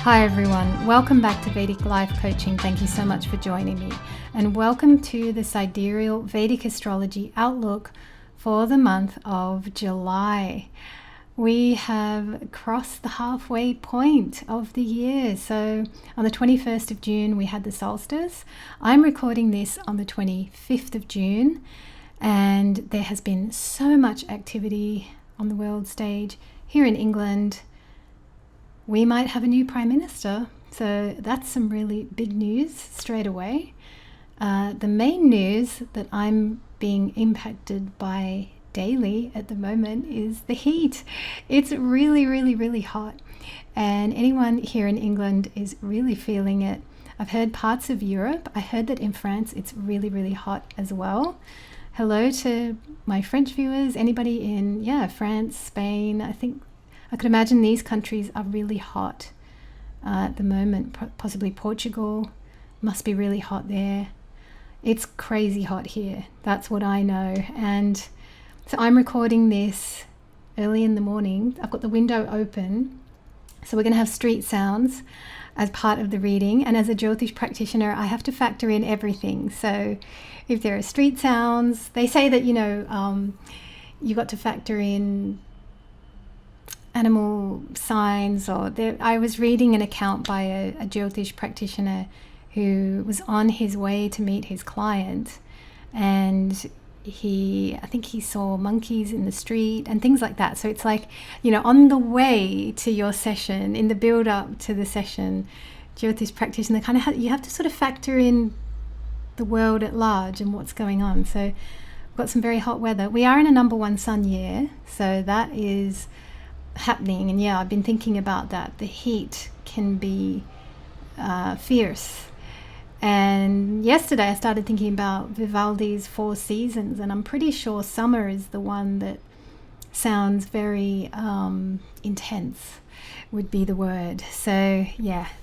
Hi everyone, welcome back to Vedic Life Coaching. Thank you so much for joining me, and welcome to the Sidereal Vedic Astrology Outlook for the month of July. We have crossed the halfway point of the year. So on the 21st of June we had the solstice. I'm recording this on the 25th of June, and there has been so much activity on the world stage. Here in England, we might have a new Prime Minister, so that's some really big news straight away. The main news that I'm being impacted by daily at the moment is the heat. It's really hot, and anyone here in England is really feeling it. I've heard parts of Europe. I heard that in France it's really hot as well. Hello to my French viewers, anybody in France, Spain. I could imagine these countries are really hot at the moment. Possibly Portugal must be really hot there. It's crazy hot here. That's what I know. And so I'm recording this early in the morning. I've got the window open. So we're going to have street sounds as part of the reading. And as a Jyotish practitioner, I have to factor in everything. So if there are street sounds, they say that, you got to factor in animal signs, I was reading an account by a Jyotish practitioner who was on his way to meet his client, and I think he saw monkeys in the street and things like that. So it's like, on the way to your session, in the build up to the session, Jyotish practitioner you have to sort of factor in the world at large and what's going on. So we've got some very hot weather. We are in a number one sun year, so that is happening. And I've been thinking about that. The heat can be fierce. And yesterday I started thinking about Vivaldi's Four Seasons, and I'm pretty sure summer is the one that sounds very intense, would be the word. So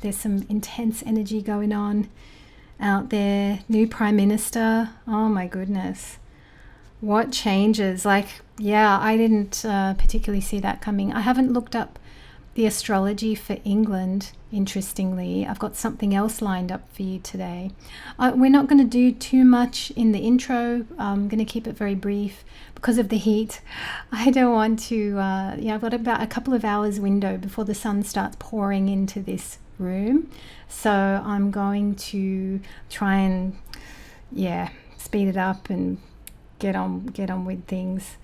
there's some intense energy going on out there. New Prime Minister, oh my goodness, what changes. I didn't particularly see that coming. I haven't looked up the astrology for England, interestingly. I've got something else lined up for you today. We're not going to do too much in the intro. I'm going to keep it very brief because of the heat. I don't want to, I've got about a couple of hours window before the sun starts pouring into this room. So I'm going to try and, speed it up and get on with things.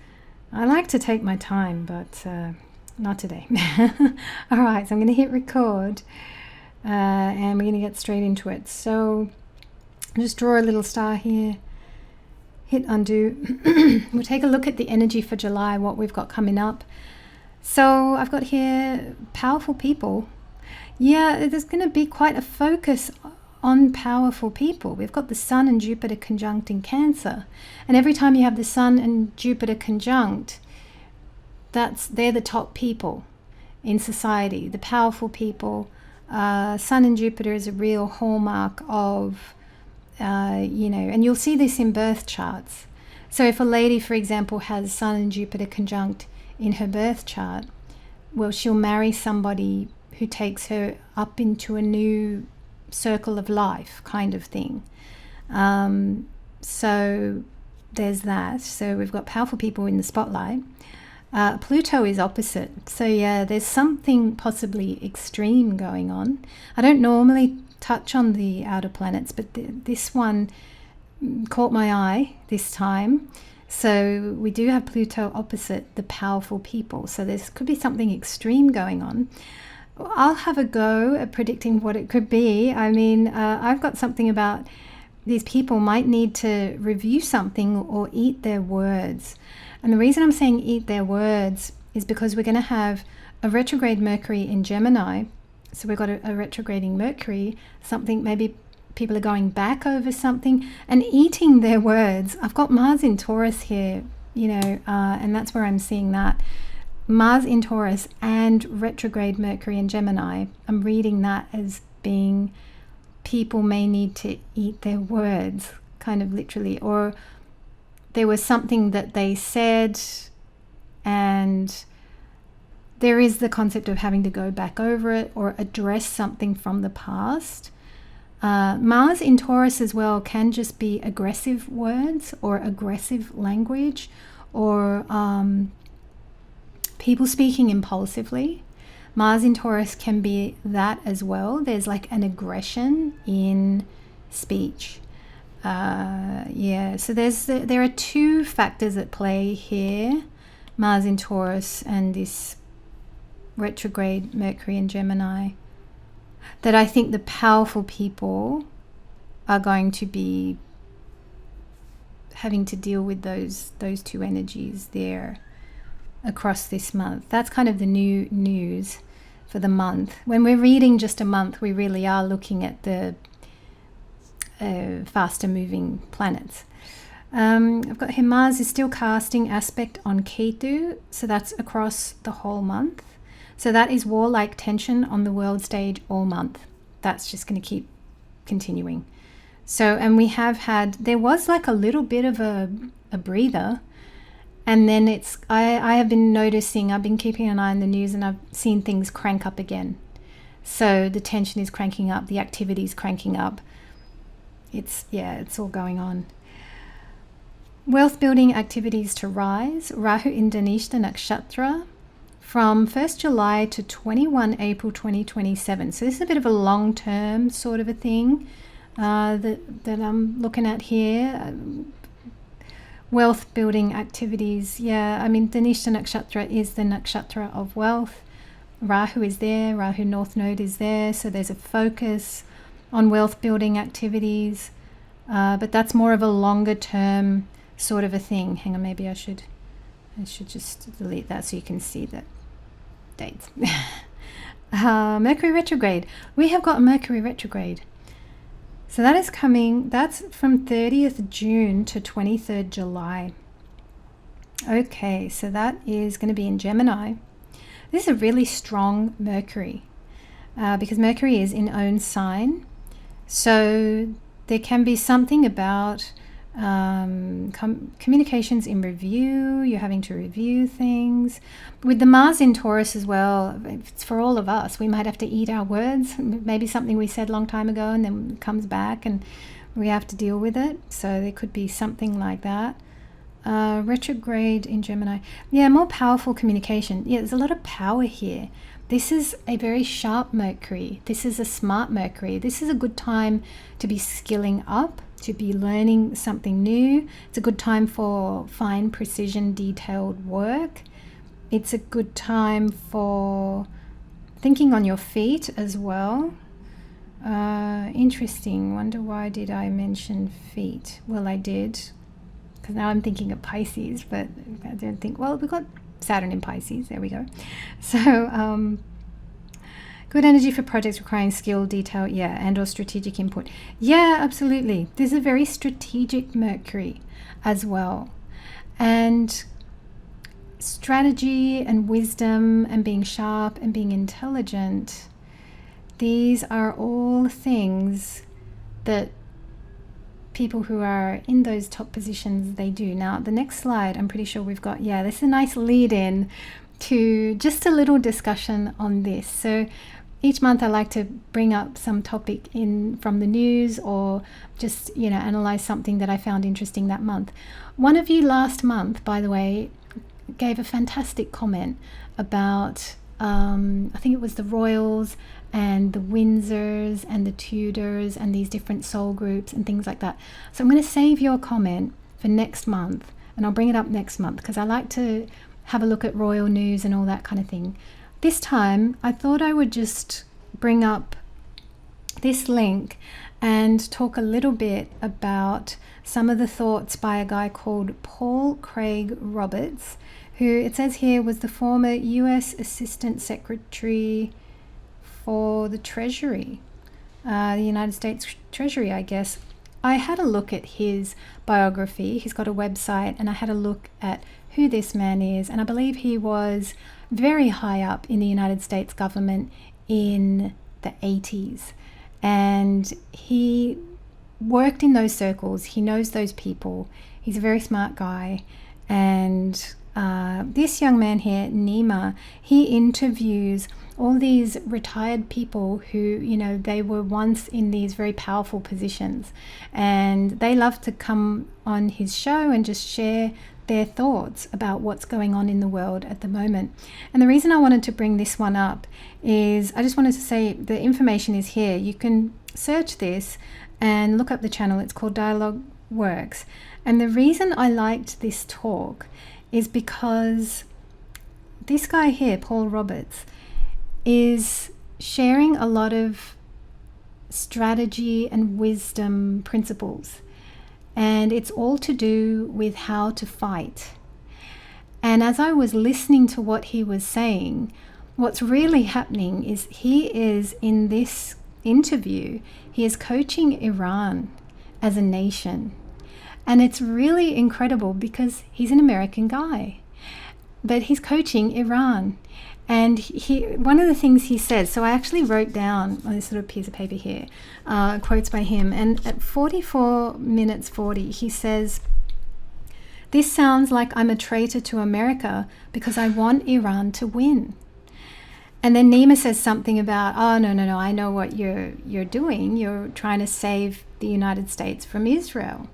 I like to take my time, but not today. All right, so I'm going to hit record, and we're going to get straight into it. So just draw a little star here, hit undo. We'll take a look at the energy for July, what we've got coming up. So I've got here powerful people. There's going to be quite a focus on powerful people. We've got the Sun and Jupiter conjunct in Cancer, and every time you have the Sun and Jupiter conjunct, they're the top people in society, the powerful people. Sun and Jupiter is a real hallmark of, and you'll see this in birth charts. So if a lady, for example, has Sun and Jupiter conjunct in her birth chart, well, she'll marry somebody who takes her up into a new circle of life, kind of thing. So there's that. So we've got powerful people in the spotlight. Pluto is opposite. So there's something possibly extreme going on. I don't normally touch on the outer planets, but this one caught my eye this time. So we do have Pluto opposite the powerful people. So there could be something extreme going on. I'll have a go at predicting what it could be. I mean, I've got something about these people might need to review something or eat their words. And the reason I'm saying eat their words is because we're going to have a retrograde Mercury in Gemini. So we've got a retrograding Mercury, something maybe people are going back over something and eating their words. I've got Mars in Taurus here, and that's where I'm seeing that. Mars in Taurus and retrograde Mercury in Gemini. I'm reading that as being people may need to eat their words, kind of literally, or there was something that they said and there is the concept of having to go back over it or address something from the past. Mars in Taurus as well can just be aggressive words or aggressive language, or people speaking impulsively. Mars in Taurus can be that as well. There's like an aggression in speech. So there are two factors at play here, Mars in Taurus and this retrograde Mercury in Gemini, that I think the powerful people are going to be having to deal with those two energies there across this month. That's kind of the new news for the month. When we're reading just a month, we really are looking at the faster moving planets. I've got here Mars is still casting aspect on Ketu, so that's across the whole month. So that is warlike tension on the world stage all month. That's just going to keep continuing. So, and we have had, there was like a little bit of a breather, and then I have been noticing, I've been keeping an eye on the news, and I've seen things crank up again. So the tension is cranking up, the activity is cranking up. It's all going on. Wealth building activities to rise, Rahu in Dhanishta Nakshatra, from 1st July to 21 April 2027. So this is a bit of a long-term sort of a thing that I'm looking at here. Wealth building activities. I mean, Dhanishta Nakshatra is the Nakshatra of wealth. Rahu is there. Rahu North Node is there. So there's a focus on wealth building activities. But that's more of a longer term sort of a thing. Hang on, maybe I should just delete that so you can see the dates. Mercury retrograde. We have got a Mercury retrograde. So that is coming, that's from 30th June to 23rd July. Okay, so that is going to be in Gemini. This is a really strong Mercury because Mercury is in own sign. So there can be something about communications in review. You're having to review things. With the Mars in Taurus as well, it's for all of us. We might have to eat our words. Maybe something we said a long time ago and then it comes back and we have to deal with it. So there could be something like that. Retrograde in Gemini. More powerful communication. There's a lot of power here. This is a very sharp Mercury. This is a smart Mercury. This is a good time to be skilling up, to be learning something new. It's a good time for fine precision, detailed work. It's a good time for thinking on your feet as well. Interesting. Wonder why did I mention feet? Well, I did, because now I'm thinking of Pisces, but I don't think, well, we've got Saturn in Pisces. There we go. So, good energy for projects requiring skill, detail, and or strategic input. Absolutely. This is a very strategic Mercury as well. And strategy and wisdom and being sharp and being intelligent, these are all things that people who are in those top positions, they do. Now, the next slide, I'm pretty sure we've got, this is a nice lead in to just a little discussion on this. So each month I like to bring up some topic in from the news or just, analyze something that I found interesting that month. One of you last month, by the way, gave a fantastic comment about, I think it was the Royals and the Windsors and the Tudors and these different soul groups and things like that. So I'm going to save your comment for next month, and I'll bring it up next month because I like to have a look at royal news and all that kind of thing. This time I thought I would just bring up this link and talk a little bit about some of the thoughts by a guy called Paul Craig Roberts, who it says here was the former US Assistant Secretary for the Treasury, the United States Treasury, I guess. I had a look at his biography. He's got a website, and I had a look at who this man is, and I believe he was very high up in the United States government in the 80s, and he worked in those circles. He knows those people. He's a very smart guy, and this young man here, Nima, he interviews all these retired people who, you know, they were once in these very powerful positions, and they love to come on his show and just share their thoughts about what's going on in the world at the moment. And the reason I wanted to bring this one up is I just wanted to say the information is here. You can search this and look up the channel. It's called Dialogue Works. And the reason I liked this talk is because this guy here, Paul Roberts, is sharing a lot of strategy and wisdom principles. And it's all to do with how to fight. And as I was listening to what he was saying, what's really happening is he is, in this interview, he is coaching Iran as a nation. And it's really incredible because he's an American guy, but he's coaching Iran. And one of the things he says, so I actually wrote down on this little piece of paper here, quotes by him. And at 44 minutes 40, he says, "This sounds like I'm a traitor to America because I want Iran to win." And then Nima says something about, "Oh, no, I know what you're doing. You're trying to save the United States from Israel."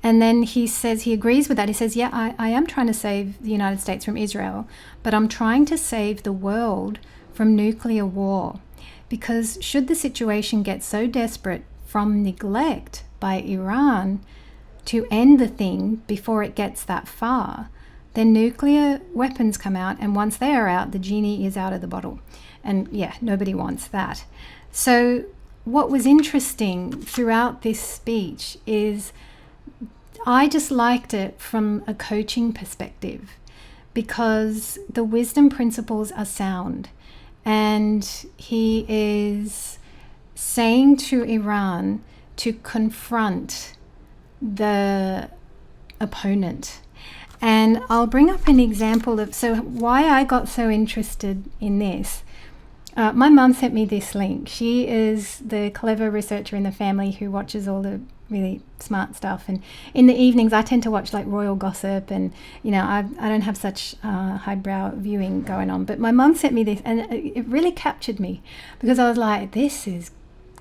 And then he says he agrees with that. He says, "Yeah, I am trying to save the United States from Israel, but I'm trying to save the world from nuclear war. Because should the situation get so desperate from neglect by Iran to end the thing before it gets that far, then nuclear weapons come out, and once they are out, the genie is out of the bottle." And yeah, nobody wants that. So what was interesting throughout this speech is I just liked it from a coaching perspective because the wisdom principles are sound, and he is saying to Iran to confront the opponent. And I'll bring up an example of why I got so interested in this. My mum sent me this link. She is the clever researcher in the family who watches all the really smart stuff, and in the evenings I tend to watch like royal gossip, and you know, I don't have such highbrow viewing going on, but my mum sent me this and it really captured me because I was like, this is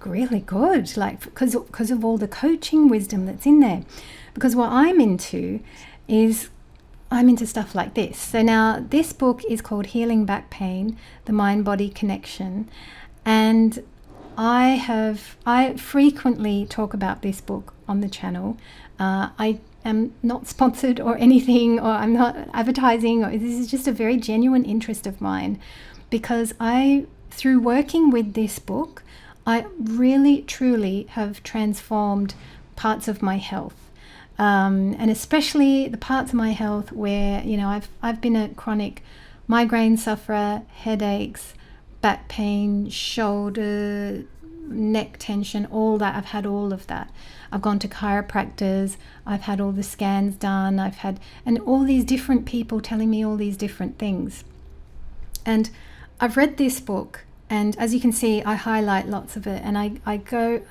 really good, like because of all the coaching wisdom that's in there. Because what I'm into stuff like this. So now this book is called Healing Back Pain, The Mind-Body Connection, and I frequently talk about this book on the channel. I am not sponsored or anything, or I'm not advertising, or this is just a very genuine interest of mine, because through working with this book, I really truly have transformed parts of my health. And especially the parts of my health where, you know, I've been a chronic migraine sufferer, headaches, back pain, shoulder, neck tension, all that. I've had all of that. I've gone to chiropractors, I've had all the scans done, and all these different people telling me all these different things. And I've read this book, and as you can see, I highlight lots of it, and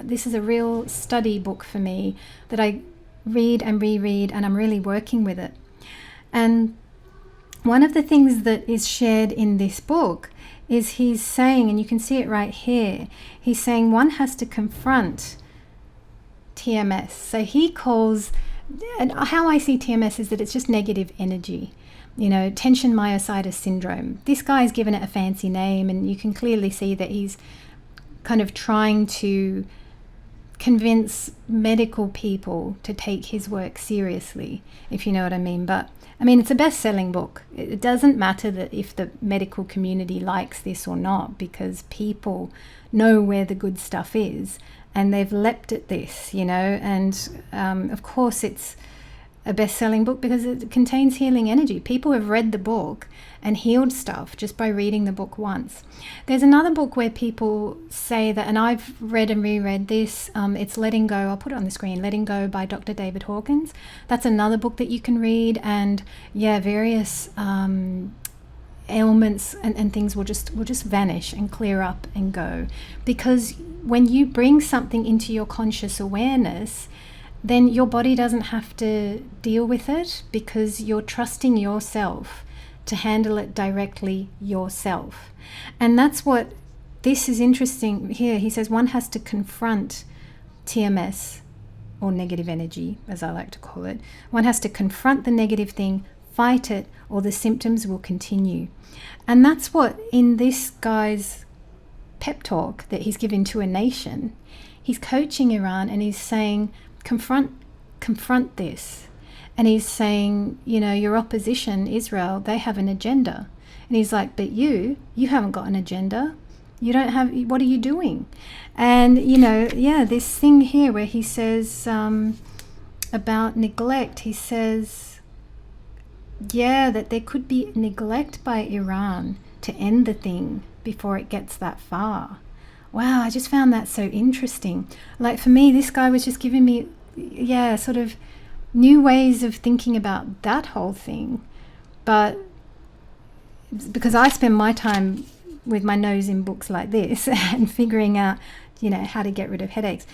this is a real study book for me that I read and reread, and I'm really working with it. And one of the things that is shared in this book is he's saying, and you can see it right here, he's saying one has to confront TMS. So he calls, and how I see TMS is that it's just negative energy, you know, tension myositis syndrome. This guy's given it a fancy name, and you can clearly see that he's kind of trying to convince medical people to take his work seriously, if you know what I mean. But I mean, it's a best-selling book. It doesn't matter that if the medical community likes this or not, because people know where the good stuff is, and they've leapt at this, you know. And of course it's a best-selling book because it contains healing energy. People have read the book and healed stuff just by reading the book once. There's another book where people say that, and I've read and reread this, it's Letting Go. I'll put it on the screen. Letting Go by Dr. David Hawkins. That's another book that you can read, and yeah, various ailments and things will just vanish and clear up and go. Because when you bring something into your conscious awareness, then your body doesn't have to deal with it, because you're trusting yourself to handle it directly yourself. And that's what this is interesting here. He says one has to confront TMS, or negative energy, as I like to call it. One has to confront the negative thing, fight it, or the symptoms will continue. And that's what, in this guy's pep talk that he's given to a nation, he's coaching Iran, and he's saying, confront this. And he's saying, you know, your opposition, Israel, they have an agenda. And he's like, but you haven't got an agenda. You don't have, what are you doing? And, you know, yeah, this thing here where he says about neglect, he says, yeah, that there could be neglect by Iran to end the thing before it gets that far. Wow, I just found that so interesting. Like, for me, this guy was just giving me, yeah, sort of new ways of thinking about that whole thing. But because I spend my time with my nose in books like this and figuring out, you know, how to get rid of headaches.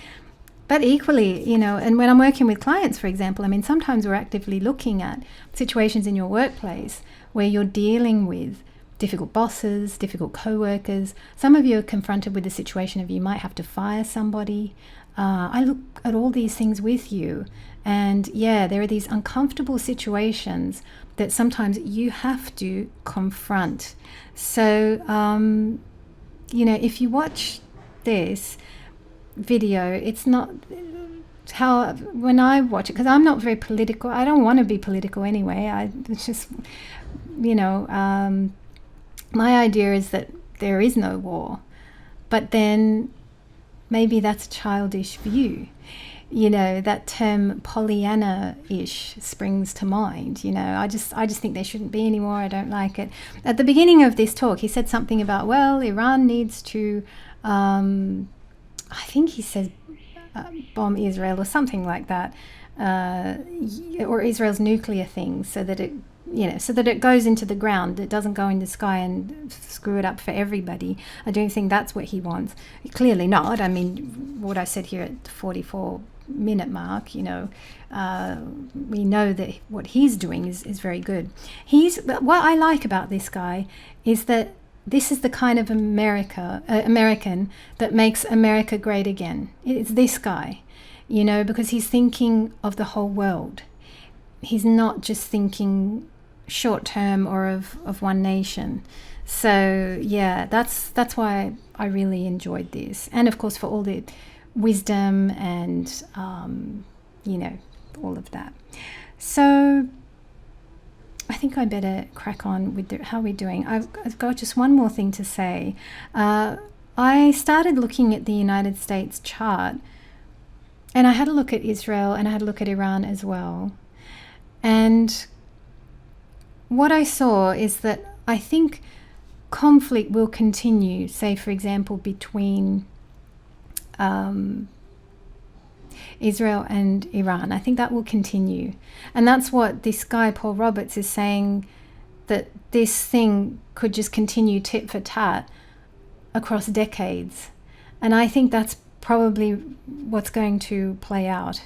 But equally, you know, and when I'm working with clients, for example, I mean, sometimes we're actively looking at situations in your workplace where you're dealing with difficult bosses, difficult co-workers. Some of you are confronted with the situation of you might have to fire somebody. I look at all these things with you, and yeah, there are these uncomfortable situations that sometimes you have to confront. So, you know, if you watch this video, it's not how, when I watch it, because I'm not very political, I don't want to be political anyway, it's just, you know, my idea is that there is no war, but then maybe that's a childish view. You know, that term Pollyanna-ish springs to mind. You know, I just think there shouldn't be any more. I don't like it. At the beginning of this talk, he said something about, well, Iran needs to, I think he says bomb Israel or something like that, or Israel's nuclear thing, so that it, you know, so that it goes into the ground. It doesn't go in the sky and screw it up for everybody. I don't think that's what he wants. Clearly not. I mean, what I said here at the 44-minute mark, you know, we know that what he's doing is very good. What I like about this guy is that this is the kind of American that makes America great again. It's this guy, you know, because he's thinking of the whole world. He's not just thinking short term or of one nation. So yeah, that's why I really enjoyed this, and of course for all the wisdom and you know, all of that. So I think I better crack on with how we're doing. I've got just one more thing to say. I started looking at the United States chart, and I had a look at Israel, and I had a look at Iran as well. And what I saw is that I think conflict will continue, say, for example, between Israel and Iran. I think that will continue. And that's what this guy, Paul Roberts, is saying, that this thing could just continue tit for tat across decades. And I think that's probably what's going to play out.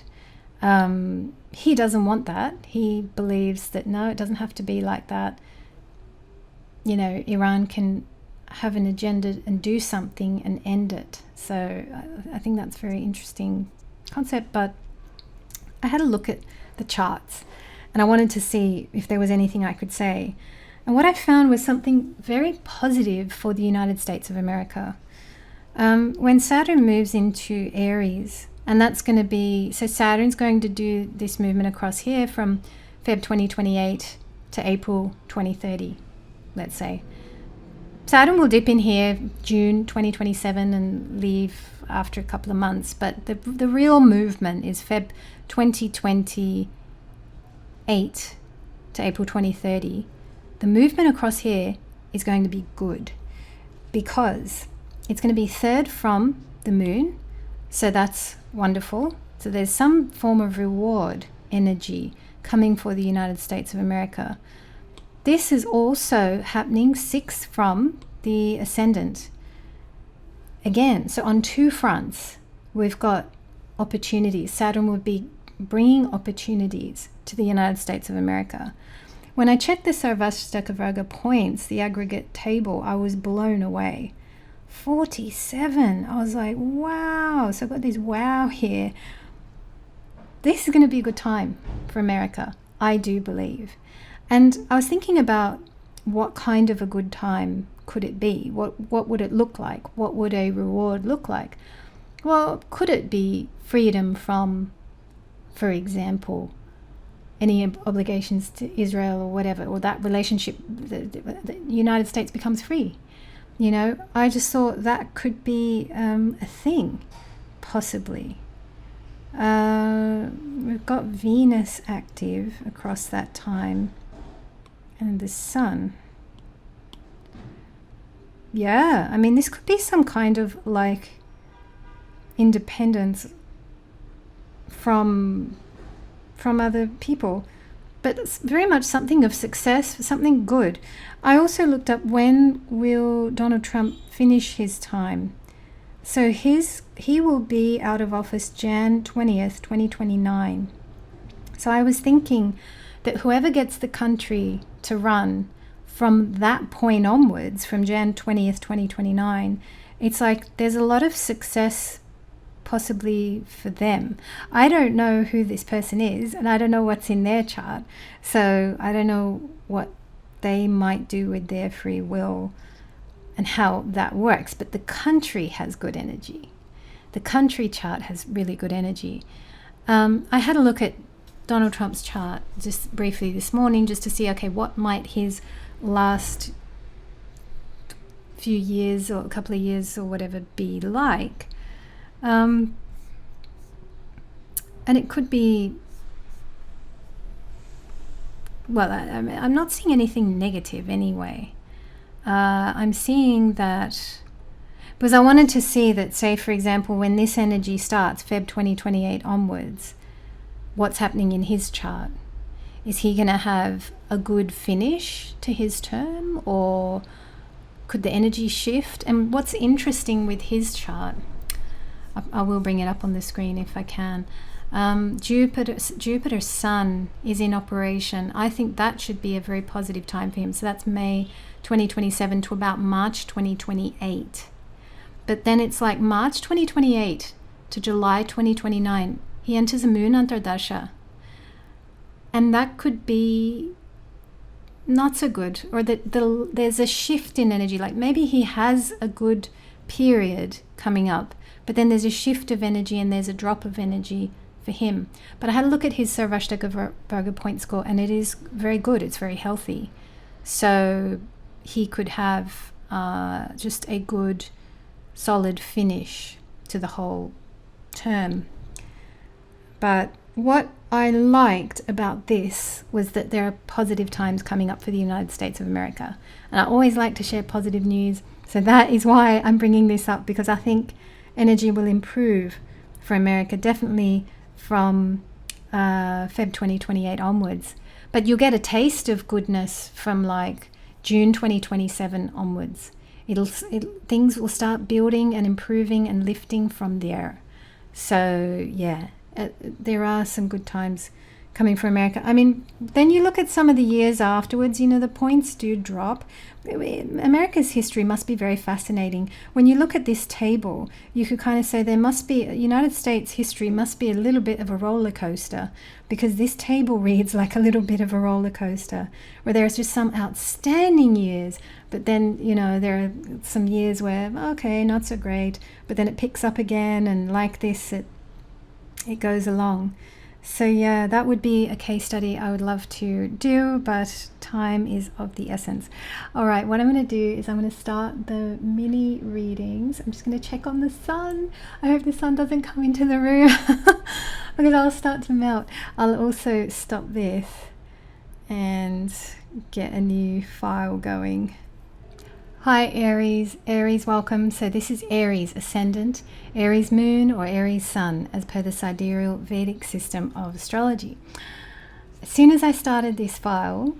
He doesn't want that. He believes that, no, it doesn't have to be like that. You know, Iran can have an agenda and do something and end it. So I think that's a very interesting concept. But I had a look at the charts, and I wanted to see if there was anything I could say. And what I found was something very positive for the United States of America. When Saturn moves into Aries, and that's going to be, so Saturn's going to do this movement across here from Feb 2028 to April 2030, let's say. Saturn will dip in here June 2027 and leave after a couple of months, but the real movement is Feb 2028 to April 2030. The movement across here is going to be good because it's going to be third from the moon, so that's wonderful. So there's some form of reward energy coming for the United States of America. This is also happening 6 from the ascendant. Again, so on two fronts, we've got opportunities. Saturn would be bringing opportunities to the United States of America. When I checked the Sarvashtaka Virgo points, the aggregate table, I was blown away. 47. I was like, wow. So I've got this wow here. This is going to be a good time for America, I do believe. And I was thinking about what kind of a good time could it be? What would it look like? What would a reward look like? Well, could it be freedom from, for example, any obligations to Israel or whatever, or that relationship, the United States becomes free? You know, I just thought that could be a thing, possibly. We've got Venus active across that time, and the Sun. Yeah, I mean, this could be some kind of like independence from other people, but it's very much something of success, something good. I also looked up, when will Donald Trump finish his time? So he will be out of office Jan 20th, 2029. So I was thinking that whoever gets the country to run from that point onwards, from Jan 20th, 2029, it's like there's a lot of success possibly for them. I don't know who this person is, and I don't know what's in their chart. So I don't know what they might do with their free will and how that works. But the country has good energy. The country chart has really good energy. I had a look at Donald Trump's chart just briefly this morning, just to see, okay, what might his last few years or a couple of years or whatever be like. And it could be, well, I'm not seeing anything negative anyway. I'm seeing that, because I wanted to see that, say, for example, when this energy starts, Feb 2028 onwards, what's happening in his chart. Is he going to have a good finish to his term, or could the energy shift? And what's interesting with his chart, I will bring it up on the screen if I can. Jupiter's Sun is in operation. I think that should be a very positive time for him. So that's May 2027 to about March 2028. But then it's like March 2028 to July 2029. He enters a moon antardasha. And that could be not so good, or that there's a shift in energy. Like maybe he has a good period coming up, but then there's a shift of energy and there's a drop of energy for him. But I had a look at his Sarvashtaka Virgo point score, and it is very good. It's very healthy. So he could have just a good, solid finish to the whole term. But what I liked about this was that there are positive times coming up for the United States of America. And I always like to share positive news. So that is why I'm bringing this up, because I think energy will improve for America, definitely from Feb 2028 onwards. But you'll get a taste of goodness from like June 2027 onwards. Things will start building and improving and lifting from there. So yeah, there are some good times coming for America. I mean, then you look at some of the years afterwards, you know, the points do drop. America's history must be very fascinating. When you look at this table, you could kind of say there must be, United States history must be a little bit of a roller coaster, because this table reads like a little bit of a roller coaster, where there's just some outstanding years, but then, you know, there are some years where, okay, not so great, but then it picks up again, and like this, it goes along. So yeah, that would be a case study I would love to do, but time is of the essence. All right, what I'm going to do is I'm going to start the mini readings. I'm just going to check on the sun. I hope the sun doesn't come into the room because I'll start to melt. I'll also stop this and get a new file going. Hi Aries, welcome. So this is Aries Ascendant, Aries Moon or Aries Sun as per the sidereal Vedic system of astrology. As soon as I started this file,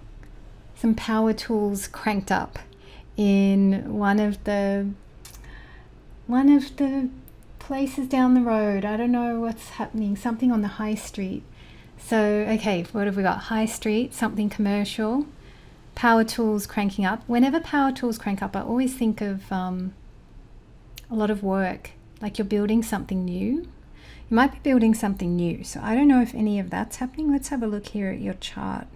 some power tools cranked up in one of the places down the road. I don't know what's happening. Something on the high street. So, okay, what have we got? High street, something commercial. Power tools cranking up. Whenever power tools crank up, I always think of a lot of work, like you're building something new. You might be building something new. So I don't know if any of that's happening. Let's have a look here at your chart.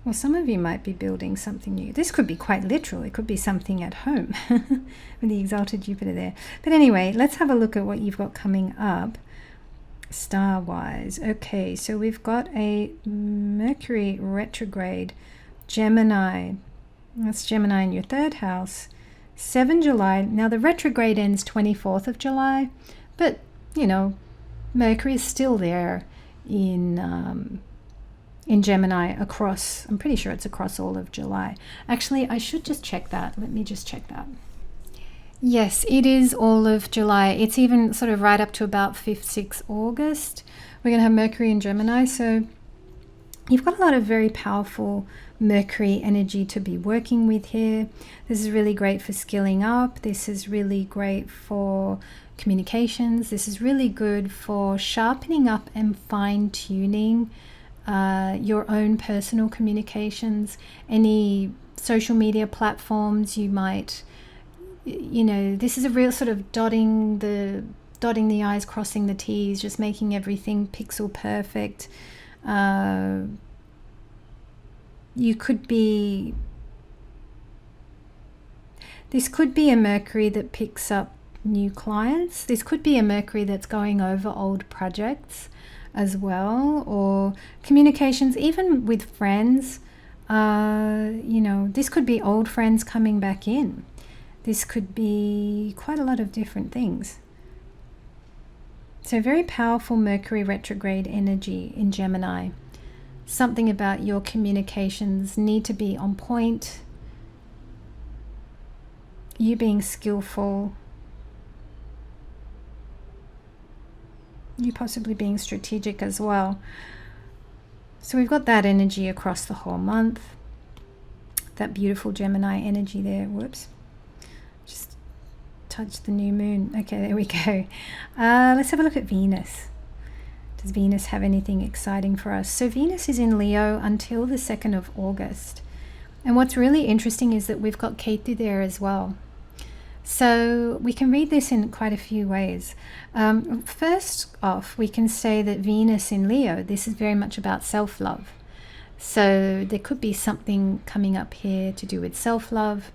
Well, some of you might be building something new. This could be quite literal. It could be something at home with the exalted Jupiter there. But anyway, let's have a look at what you've got coming up star-wise. Okay, so we've got a Mercury retrograde, Gemini. That's Gemini in your third house. 7 July. Now the retrograde ends 24th of July, but you know, Mercury is still there in Gemini across, I'm pretty sure it's across all of July. Actually, I should just check that. Let me just check that. Yes, it is all of July. It's even sort of right up to about 5th, 6th August. We're going to have Mercury in Gemini. So you've got a lot of very powerful Mercury energy to be working with here. This is really great for skilling up. This is really great for communications. This is really good for sharpening up and fine-tuning your own personal communications. Any social media platforms you might, you know, this is a real sort of dotting the I's, crossing the T's, just making everything pixel perfect. You could be, this could be a Mercury that picks up new clients. This could be a Mercury that's going over old projects as well, or communications even with friends. You know, this could be old friends coming back in. This could be quite a lot of different things. So very powerful Mercury retrograde energy in Gemini. Something about your communications need to be on point. You being skillful. You possibly being strategic as well. So we've got that energy across the whole month. That beautiful Gemini energy there. Whoops. Just touched the new moon. Okay, there we go. Let's have a look at Venus. Does Venus have anything exciting for us? So Venus is in Leo until the 2nd of August. And what's really interesting is that we've got Ketu there as well. So we can read this in quite a few ways. First off, we can say that Venus in Leo, this is very much about self-love. So there could be something coming up here to do with self-love.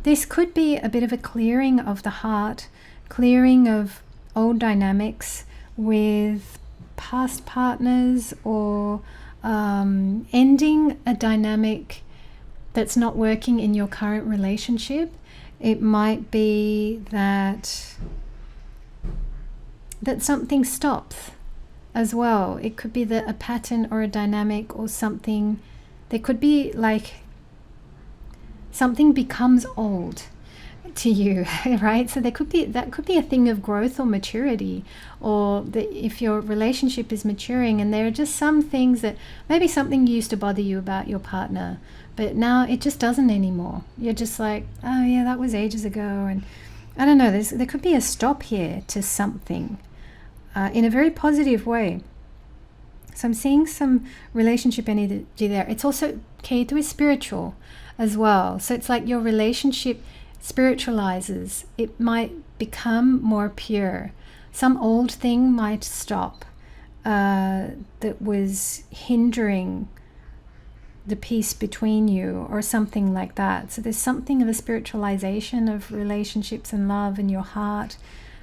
This could be a bit of a clearing of the heart, clearing of old dynamics with past partners, or ending a dynamic that's not working in your current relationship. It might be that something stops as well. It could be that a pattern or a dynamic or something, there could be like something becomes old to you, right? So that could be a thing of growth or maturity, or if your relationship is maturing and there are just some things that maybe something used to bother you about your partner, but now it just doesn't anymore. You're just like, oh yeah, that was ages ago. And I don't know, there could be a stop here to something in a very positive way. So I'm seeing some relationship energy there. It's also Ketu is spiritual as well. So it's like your relationship spiritualizes. It might become more pure. Some old thing might stop that was hindering the peace between you, or something like that. So there's something of a spiritualization of relationships and love in your heart.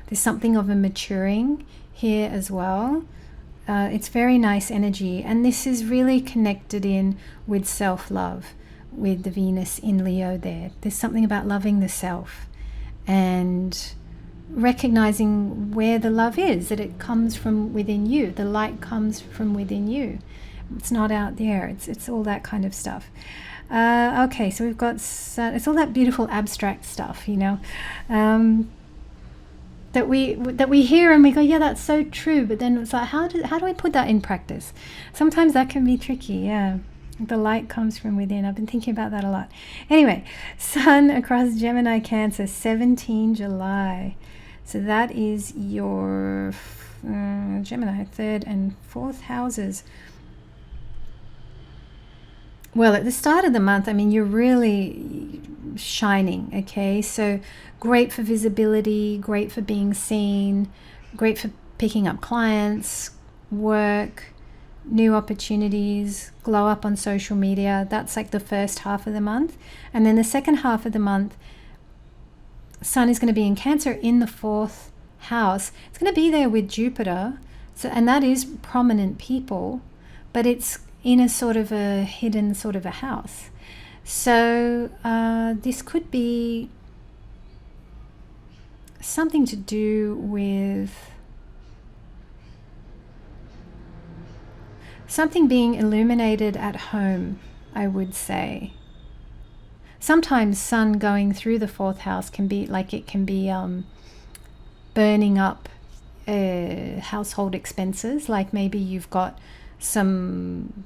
There's something of a maturing here as well. It's very nice energy, and this is really connected in with self-love, with the Venus in Leo there. There's something about loving the self and recognizing where the love is, that it comes from within you. The light comes from within you. It's not out there. It's all that kind of stuff. Okay, so we've got, it's all that beautiful abstract stuff, you know, that we hear and we go, yeah, that's so true. But then it's like, how do I put that in practice? Sometimes that can be tricky, yeah. The light comes from within. I've been thinking about that a lot. Anyway, Sun across Gemini, Cancer, 17 July. So that is your Gemini, 3rd and 4th houses. Well, at the start of the month, I mean, you're really shining, okay? So great for visibility, great for being seen, great for picking up clients, work, new opportunities, glow up on social media. That's like the first half of the month. And then the second half of the month, Sun is going to be in Cancer in the 4th house. It's going to be there with Jupiter. So, and that is prominent people, but it's in a sort of a hidden sort of a house. So this could be something to do with something being illuminated at home, I would say. Sometimes Sun going through the 4th house can be like, it can be burning up household expenses. Like maybe you've got some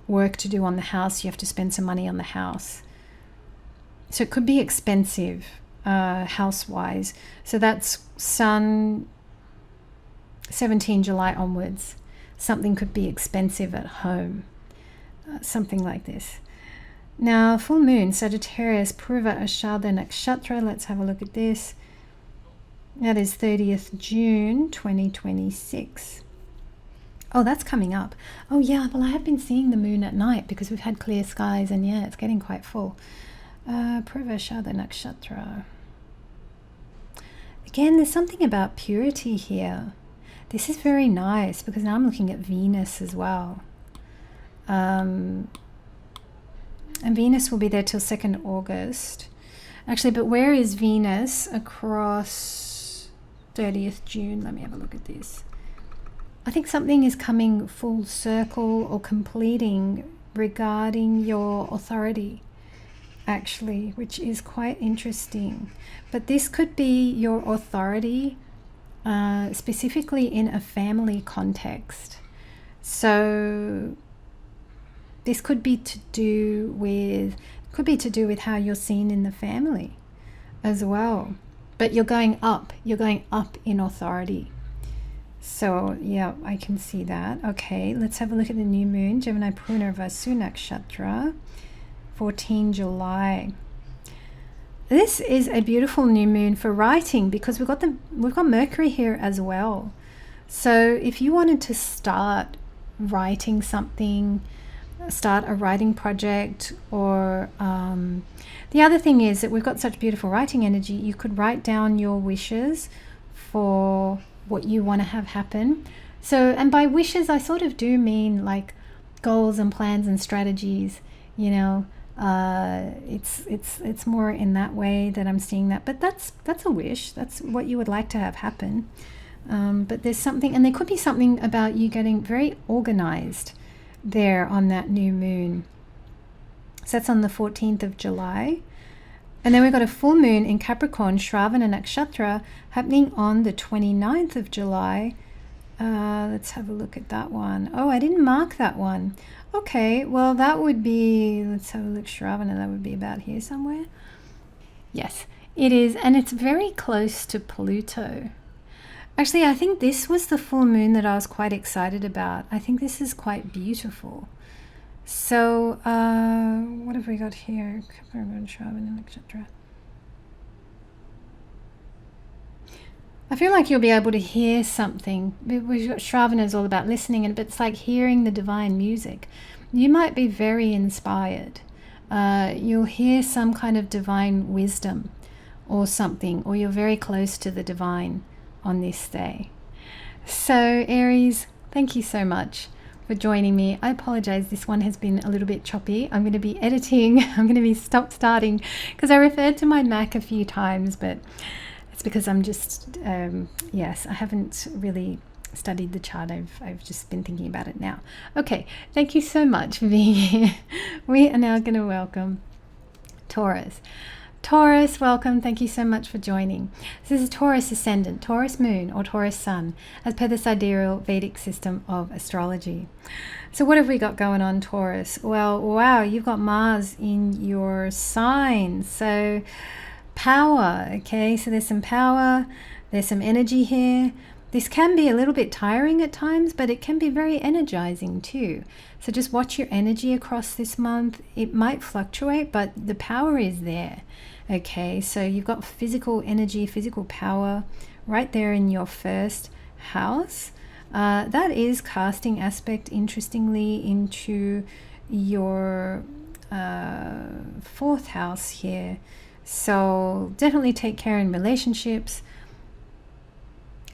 work to do on the house, you have to spend some money on the house. So it could be expensive house-wise. So that's Sun 17 July onwards. Something could be expensive at home. Something like this. Now, full moon, Sagittarius, Purva Ashada Nakshatra. Let's have a look at this. That is 30th June 2026. Oh, that's coming up. Oh yeah, well I have been seeing the moon at night because we've had clear skies, and yeah, it's getting quite full. Purva Ashada Nakshatra. Again, there's something about purity here. This is very nice because now I'm looking at Venus as well. And Venus will be there till 2nd August. Actually, but where is Venus across 30th June? Let me have a look at this. I think something is coming full circle or completing regarding your authority, actually, which is quite interesting. But this could be your authority specifically in a family context. So this could be to do with how you're seen in the family as well. But you're going up in authority. So yeah, I can see that. Okay, let's have a look at the new moon, Gemini Punarvasu Nakshatra, 14 July. This is a beautiful new moon for writing because we've got Mercury here as well. So if you wanted to start writing something, start a writing project, or the other thing is that we've got such beautiful writing energy, you could write down your wishes for what you want to have happen. So, and by wishes I sort of do mean like goals and plans and strategies, you know. It's more in that way that I'm seeing that, but that's a wish. That's what you would like to have happen. But there's something, and there could be something about you getting very organized there on that new moon. So that's on the 14th of July. And then we've got a full moon in Capricorn, Shravana Nakshatra, happening on the 29th of July. Let's have a look at that one. Oh, I didn't mark that one. Okay, well that would be, let's have a look, Shravana, that would be about here somewhere. Yes, it is, and it's very close to Pluto. Actually, I think this was the full moon that I was quite excited about. I think this is quite beautiful. So, what have we got here? I feel like you'll be able to hear something. We've got Shravana is all about listening, but it's like hearing the divine music. You might be very inspired. You'll hear some kind of divine wisdom or something, or you're very close to the divine on this day. So, Aries, thank you so much for joining me. I apologize, this one has been a little bit choppy. I'm going to be editing. I'm going to be starting because I referred to my Mac a few times, but it's because I'm just yes, I haven't really studied the chart. I've just been thinking about it now. Okay, thank you so much for being here. We are now going to welcome Taurus. Taurus, welcome. Thank you so much for joining. This is Taurus ascendant, Taurus moon, or Taurus sun, as per the sidereal Vedic system of astrology. So what have we got going on, Taurus? Well, wow, you've got Mars in your sign. So power, okay? So there's some power, there's some energy here. This can be a little bit tiring at times, but it can be very energizing too. So just watch your energy across this month. It might fluctuate, but the power is there. Okay, so you've got physical energy, physical power right there in your first house. That is casting aspect, interestingly, into your fourth house here. So definitely take care in relationships,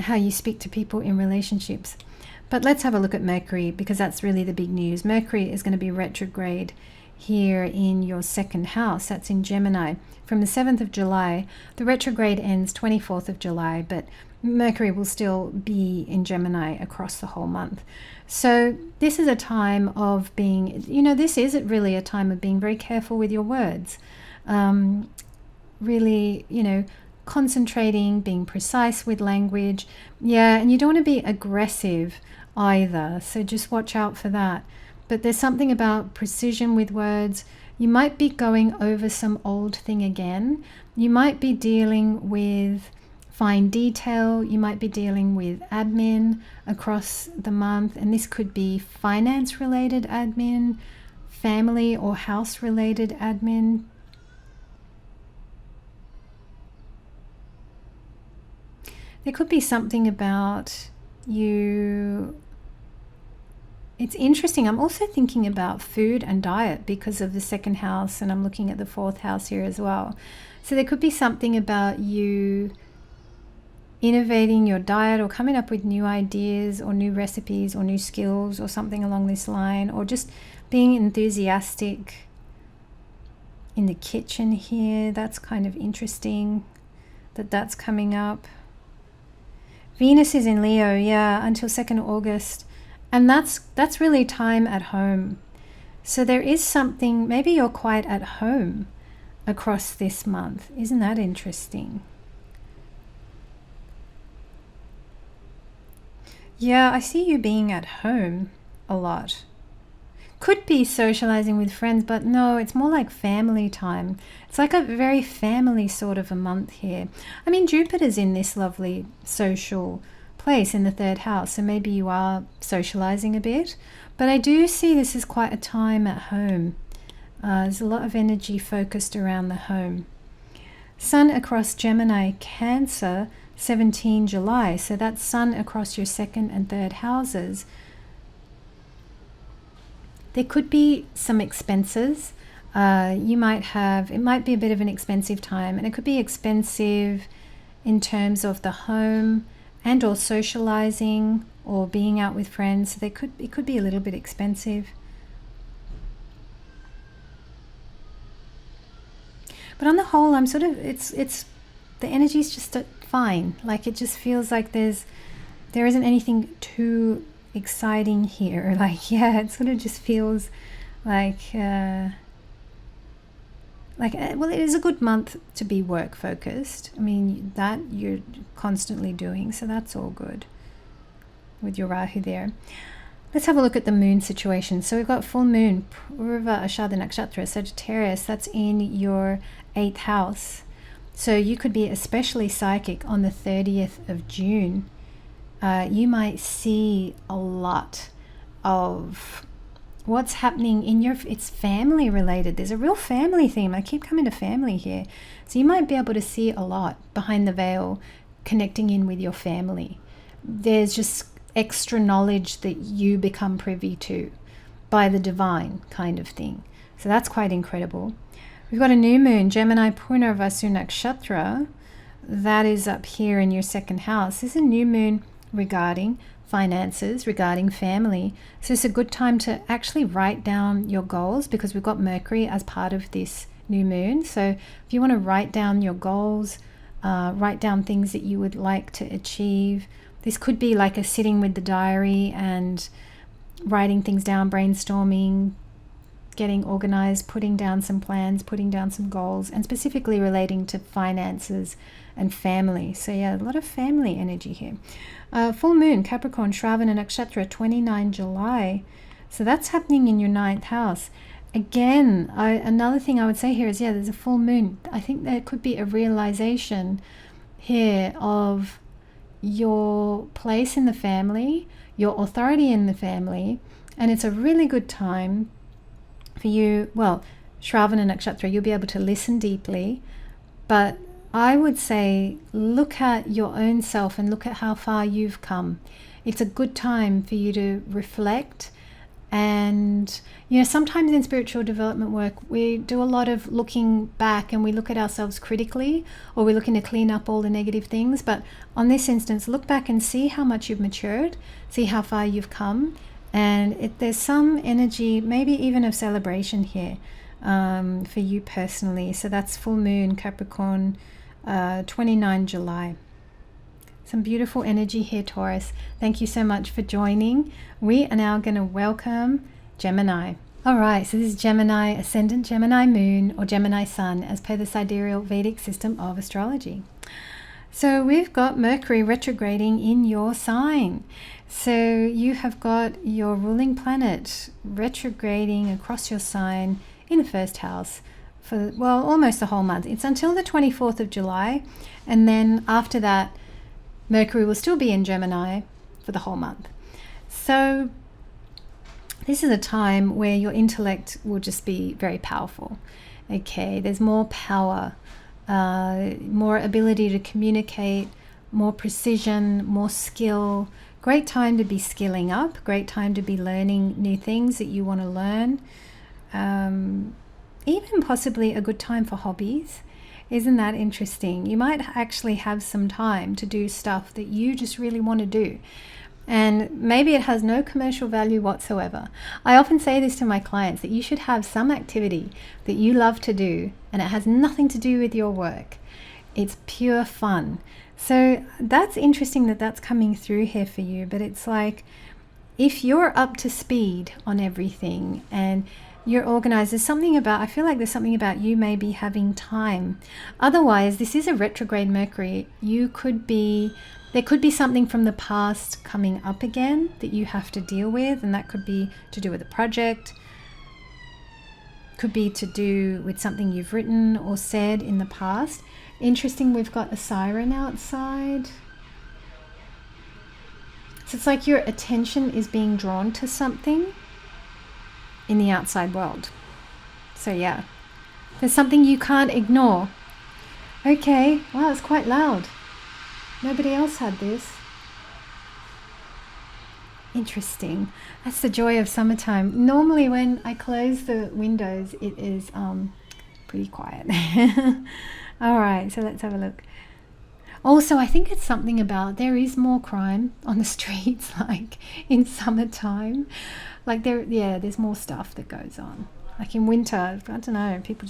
how you speak to people in relationships. But let's have a look at Mercury, because that's really the big news. Mercury is going to be retrograde here in your second house. That's in Gemini from the 7th of July. The retrograde ends 24th of July, but Mercury will still be in Gemini across the whole month. So this is a time of being, this is really a time of being very careful with your words. Really, concentrating, being precise with language. Yeah, and you don't want to be aggressive either. So just watch out for that. But there's something about precision with words. You might be going over some old thing again. You might be dealing with fine detail. You might be dealing with admin across the month. And this could be finance related admin, family or house related admin. There could be something about you. It's interesting. I'm also thinking about food and diet because of the second house, and I'm looking at the fourth house here as well. So there could be something about you innovating your diet or coming up with new ideas or new recipes or new skills or something along this line, or just being enthusiastic in the kitchen here. That's kind of interesting that's coming up. Venus is in Leo, yeah, until 2nd August. And that's really time at home. So there is something, maybe you're quite at home across this month. Isn't that interesting? Yeah, I see you being at home a lot. Could be socializing with friends, but no, it's more like family time. It's like a very family sort of a month here. I mean, Jupiter's in this lovely social place in the 3rd house, so maybe you are socializing a bit. But I do see this as quite a time at home. There's a lot of energy focused around the home. Sun across Gemini, Cancer, 17 July. So that's Sun across your 2nd and 3rd houses. There could be some expenses. You might have, it might be a bit of an expensive time, and it could be expensive in terms of the home and or socializing or being out with friends. So it could be a little bit expensive. But on the whole, I'm sort of, it's the energy's just fine. Like it just feels like there isn't anything too exciting here. Like, yeah, it sort of just feels like well, it is a good month to be work focused. I mean, that you're constantly doing, so that's all good with your Rahu there. Let's have a look at the moon situation. So we've got full moon, Purva Ashada Nakshatra, Sagittarius. That's in your 8th house. So you could be especially psychic on the 30th of June. You might see a lot of what's happening in it's family related. There's a real family theme. I keep coming to family here. So you might be able to see a lot behind the veil, connecting in with your family. There's just extra knowledge that you become privy to by the divine kind of thing. So that's quite incredible. We've got a new moon, Gemini Purnarvasu Nakshatra. That is up here in your 2nd house. This is a new moon regarding finances, regarding family. So it's a good time to actually write down your goals, because we've got Mercury as part of this new moon. So if you want to write down your goals, write down things that you would like to achieve. This could be like a sitting with the diary and writing things down, brainstorming, getting organized, putting down some plans, putting down some goals, and specifically relating to finances and family. So yeah, a lot of family energy here. Full moon, Capricorn, Shravana Nakshatra, 29 July. So that's happening in your 9th house. Again, another thing I would say here is, yeah, there's a full moon. I think there could be a realization here of your place in the family, your authority in the family, and it's a really good time for you. Well, Shravana Nakshatra, you'll be able to listen deeply, but I would say look at your own self and look at how far you've come. It's a good time for you to reflect. And sometimes in spiritual development work we do a lot of looking back, and we look at ourselves critically, or we're looking to clean up all the negative things. But on this instance, look back and see how much you've matured, see how far you've come, and there's some energy, maybe even of celebration here for you personally. So that's full moon, Capricorn, 29 July. Some beautiful energy here, Taurus. Thank you so much for joining. We are now going to welcome Gemini. All right, so this is Gemini, Ascendant Gemini Moon, or Gemini Sun, as per the sidereal Vedic system of astrology. So we've got Mercury retrograding in your sign. So you have got your ruling planet retrograding across your sign in the first house for, well, almost the whole month. It's until the 24th of July, and then after that, Mercury will still be in Gemini for the whole month. So this is a time where your intellect will just be very powerful. Okay, there's more power, more ability to communicate, more precision, more skill. Great time to be skilling up, great time to be learning new things that you want to learn. Even possibly a good time for hobbies. Isn't that interesting? You might actually have some time to do stuff that you just really want to do. And maybe it has no commercial value whatsoever. I often say this to my clients, that you should have some activity that you love to do, and it has nothing to do with your work. It's pure fun. So that's interesting that that's coming through here for you. But it's like, if you're up to speed on everything and you're organized, there's something about, I feel like there's something about you maybe having time. Otherwise, this is a retrograde Mercury. There could be something from the past coming up again that you have to deal with, and that could be to do with a project, could be to do with something you've written or said in the past. Interesting, we've got a siren outside. So it's like your attention is being drawn to something in the outside world. So yeah, there's something you can't ignore. Okay, wow, it's quite loud. Nobody else had this. Interesting. That's the joy of summertime. Normally when I close the windows, it is pretty quiet. All right, so let's have a look. Also, I think it's something about, there is more crime on the streets, like in summertime. Like there's more stuff that goes on. Like in winter, I don't know, people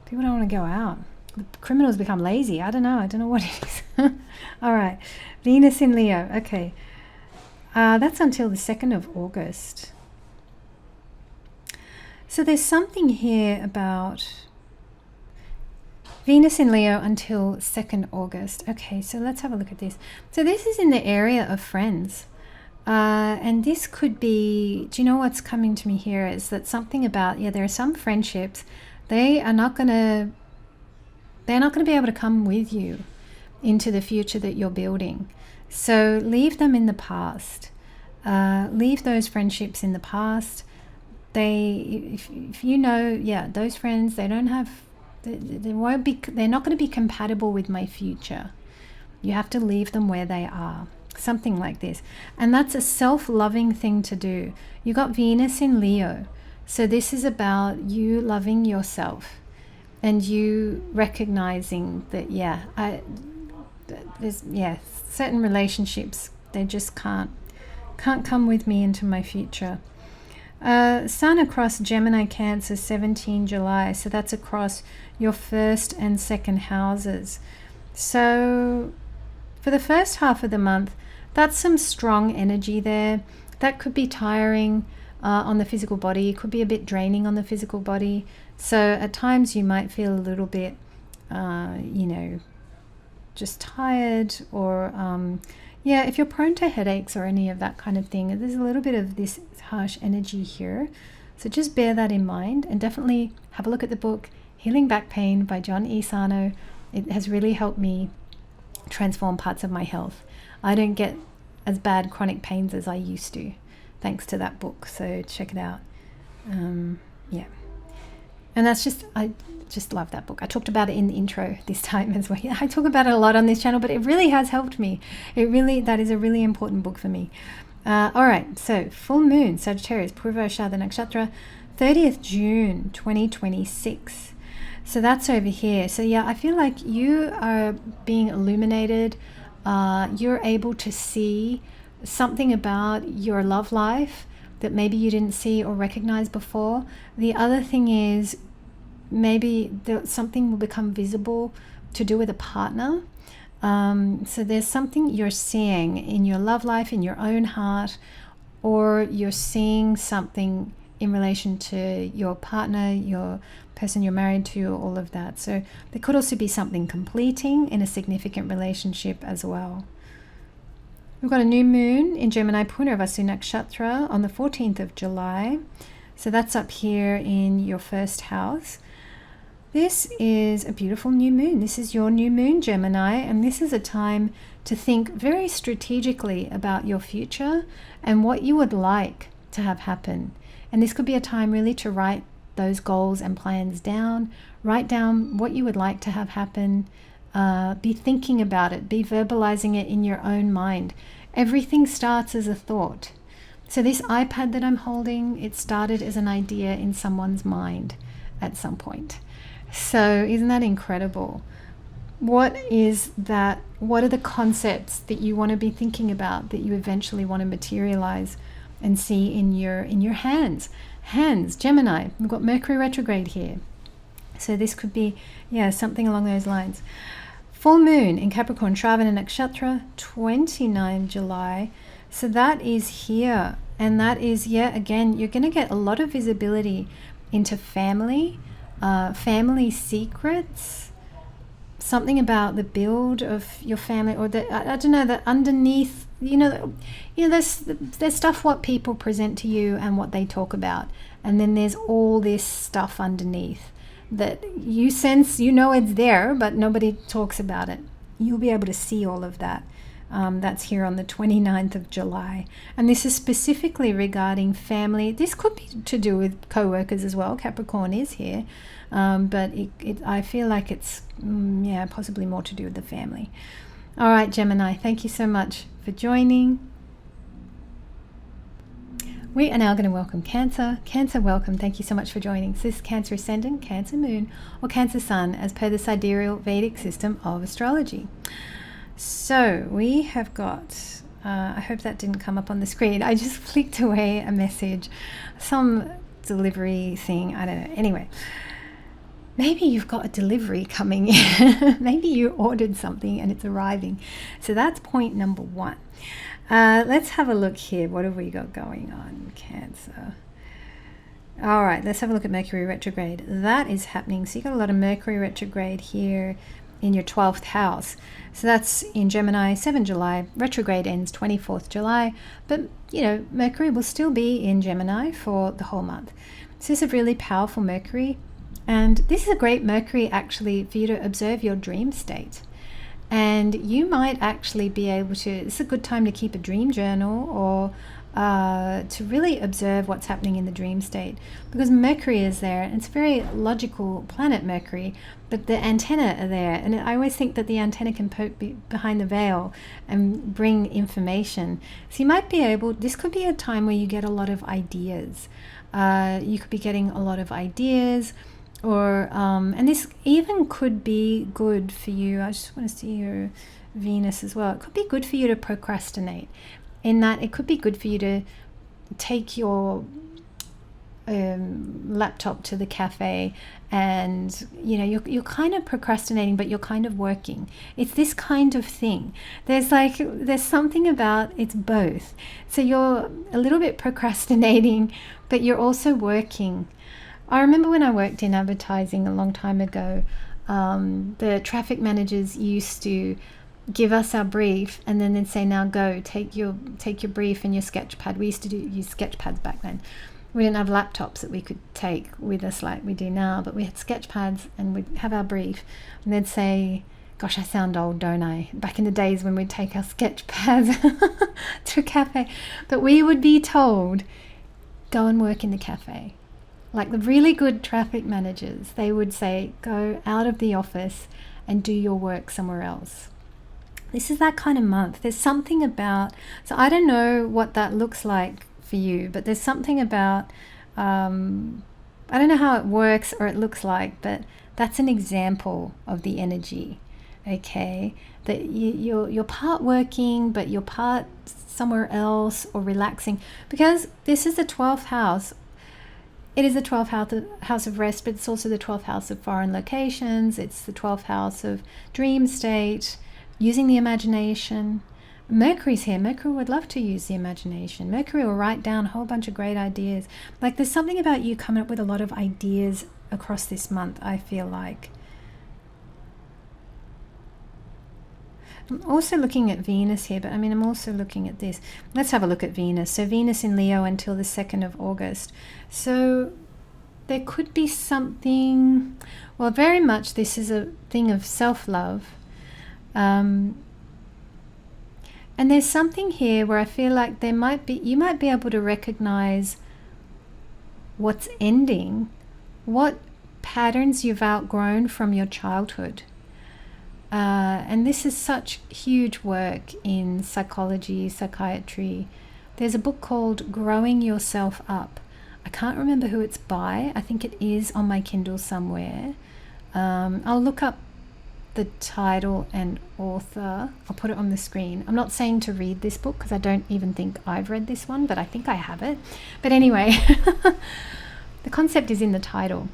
don't want to go out. The criminals become lazy. I don't know what it is. All right, Venus in Leo. Okay, that's until the 2nd of August. So there's something here about Venus in Leo until 2nd August. Okay, so let's have a look at this. So this is in the area of friends. And this could be, do you know what's coming to me here is that something about, there are some friendships, they're not going to be able to come with you into the future that you're building. So leave them in the past. Leave those friendships in the past. If you know, those friends, they're not going to be compatible with my future. You have to leave them where they are. Something like this. And that's a self-loving thing to do. You got Venus in Leo. So this is about you loving yourself and you recognizing that, there's certain relationships, they just can't come with me into my future. Sun across Gemini, Cancer, 17 July. So that's across your 1st and 2nd houses. So for the first half of the month, that's some strong energy there. That could be tiring, on the physical body. It could be a bit draining on the physical body. So at times you might feel a little bit, just tired, or if you're prone to headaches or any of that kind of thing, there's a little bit of this harsh energy here. So just bear that in mind, and definitely have a look at the book Healing Back Pain by John E. Sarno. It has really helped me transform parts of my health. I don't get as bad chronic pains as I used to, thanks to that book. So check it out. And I just love that book. I talked about it in the intro this time as well. I talk about it a lot on this channel, but it really has helped me. That is a really important book for me. All right, so full moon, Sagittarius, Purva Shada Nakshatra, 30th June 2026. So that's over here. So yeah, I feel like you are being illuminated. You're able to see something about your love life that maybe you didn't see or recognize before. The other thing is maybe something will become visible to do with a partner. So there's something you're seeing in your love life, in your own heart, or you're seeing something in relation to your partner, your person you're married to, all of that. So there could also be something completing in a significant relationship as well. We've got a new moon in Gemini, Punarvasu Nakshatra on the 14th of July. So that's up here in your first house. This is a beautiful new moon. This is your new moon, Gemini, and this is a time to think very strategically about your future and what you would like to have happen. And this could be a time really to write those goals and plans down. Write down what you would like to have happen. Be thinking about it. Be verbalizing it in your own mind. Everything starts as a thought. So this iPad that I'm holding, it started as an idea in someone's mind at some point. So isn't that incredible? What is that? What are the concepts that you want to be thinking about that you eventually want to materialize and see in your hands? Hands, Gemini. We've got Mercury Retrograde here. So this could be, something along those lines. Full moon in Capricorn, Shravana Nakshatra, 29 July. So that is here. And that is, again, you're going to get a lot of visibility into family secrets, something about the build of your family, or I don't know, that underneath, there's stuff what people present to you and what they talk about, and then there's all this stuff underneath that you sense, it's there, but nobody talks about it. You'll be able to see all of that. That's here on the 29th of July. And this is specifically regarding family. This could be to do with co-workers as well. Capricorn is here. But I feel like it's, possibly more to do with the family. All right, Gemini, thank you so much for joining. We are now going to welcome Cancer. Cancer, welcome. Thank you so much for joining. So this is Cancer Ascendant, Cancer Moon, or Cancer Sun, as per the sidereal Vedic system of astrology. So we have got, I hope that didn't come up on the screen. I just flicked away a message, some delivery thing, I don't know. Anyway, maybe you've got a delivery coming in. Maybe you ordered something and it's arriving. So that's point number one. Let's have a look here. What have we got going on, Cancer? All right, let's have a look at Mercury Retrograde. That is happening. So you got a lot of Mercury Retrograde here in your 12th house. So that's in Gemini, 7 July. Retrograde ends 24th July. But, Mercury will still be in Gemini for the whole month. So this is a really powerful Mercury. And this is a great Mercury, actually, for you to observe your dream state. And you might actually be able to, it's a good time to keep a dream journal, or to really observe what's happening in the dream state, because Mercury is there, and it's a very logical planet, Mercury, but the antenna are there, and I always think that the antenna can poke behind the veil and bring information. So you might be able, this could be a time where you get a lot of ideas. You could be getting a lot of ideas, or and this even could be good for you. I just want to see your Venus as well. It could be good for you to procrastinate, in that it could be good for you to take your laptop to the cafe, and you know, you're kind of procrastinating, but you're kind of working. It's this kind of thing. There's something about, it's both. So you're a little bit procrastinating, but you're also working. I remember when I worked in advertising a long time ago, the traffic managers used to give us our brief, and then they'd say, now go, take your brief and your sketch pad. We used to use sketch pads back then. We didn't have laptops that we could take with us like we do now, but we had sketch pads, and we'd have our brief, and they'd say, gosh, I sound old, don't I? Back in the days when we'd take our sketch pads to a cafe. But we would be told, go and work in the cafe. Like the really good traffic managers, they would say, go out of the office and do your work somewhere else. This is that kind of month. There's something about, so I don't know what that looks like for you, but there's something about, I don't know how it works or it looks like, but that's an example of the energy, okay? That you're part working, but you're part somewhere else, or relaxing, because this is the 12th house. It is the 12th house of rest, but it's also the 12th house of foreign locations. It's the 12th house of dream state, using the imagination. Mercury's here. Mercury would love to use the imagination. Mercury will write down a whole bunch of great ideas. Like there's something about you coming up with a lot of ideas across this month, I feel like. I'm also looking at Venus here, but I mean, I'm also looking at this. Let's have a look at Venus. So Venus in Leo until the 2nd of August. So there could be something, well, very much this is a thing of self-love. And there's something here where I feel like you might be able to recognize what's ending, what patterns you've outgrown from your childhood. And this is such huge work in psychology, psychiatry. There's a book called Growing Yourself Up. I can't remember who it's by. I think it is on my Kindle somewhere. I'll look up the title and author. I'll put it on the screen. I'm not saying to read this book because I don't even think I've read this one, but I think I have it. But anyway, the concept is in the title.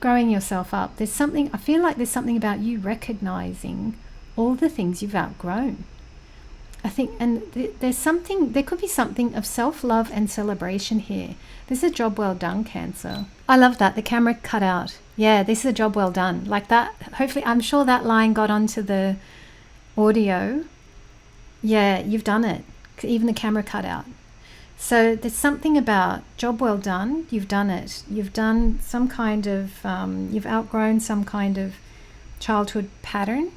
Growing yourself up. There's something, I feel like there's something about you recognizing all the things you've outgrown. I think, and there could be something of self-love and celebration here. This is a job well done, Cancer. I love that. The camera cut out. Yeah, this is a job well done. Like that, hopefully, I'm sure that line got onto the audio. Yeah, you've done it. Even the camera cut out. So there's something about job well done. You've done it. You've done some kind of, you've outgrown some kind of childhood pattern,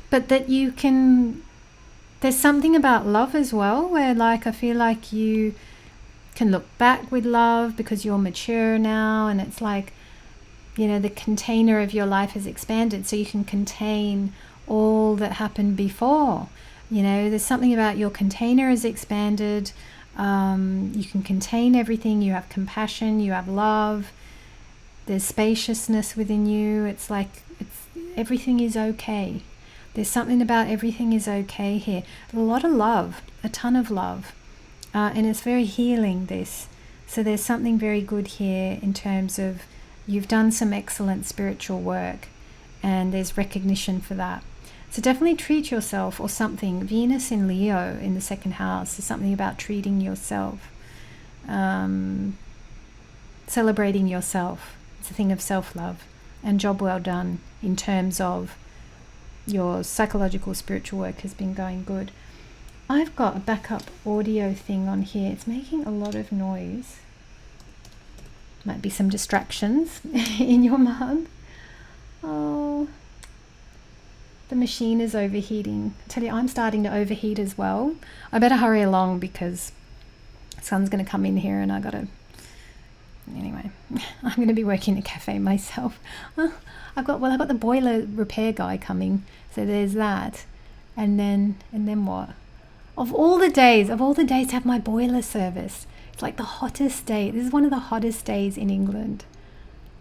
but that you can, there's something about love as well, where like, I feel like you can look back with love because you're mature now, and it's like, you know, the container of your life has expanded, so you can contain all that happened before. You know, there's something about your container has expanded. You can contain everything. You have compassion, you have love, there's spaciousness within you. It's like everything is okay. There's something about everything is okay here. A lot of love, a ton of love, and it's very healing, this. So there's something very good here in terms of you've done some excellent spiritual work, and there's recognition for that. So definitely treat yourself, or something. Venus in Leo in the 2nd house is something about treating yourself, celebrating yourself. It's a thing of self-love and job well done in terms of your psychological spiritual work has been going good. I've got a backup audio thing on here. It's making a lot of noise. Might be some distractions in your month. Oh, the machine is overheating. I tell you, I'm starting to overheat as well. I better hurry along because the sun's going to come in here and I got to... Anyway, I'm going to be working in a cafe myself. I've got the boiler repair guy coming, so there's that. And then what? Of all the days to have my boiler serviced, it's like the hottest day. This is one of the hottest days in England.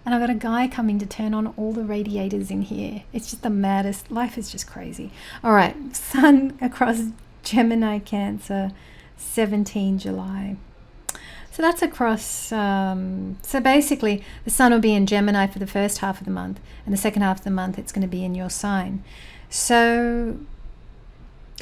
And I've got a guy coming to turn on all the radiators in here. It's just the maddest. Life is just crazy. All right, Sun across Gemini, Cancer, 17 July. So So that's across, so basically the sun will be in Gemini for the first half of the month, and the second half of the month it's going to be in your sign. So,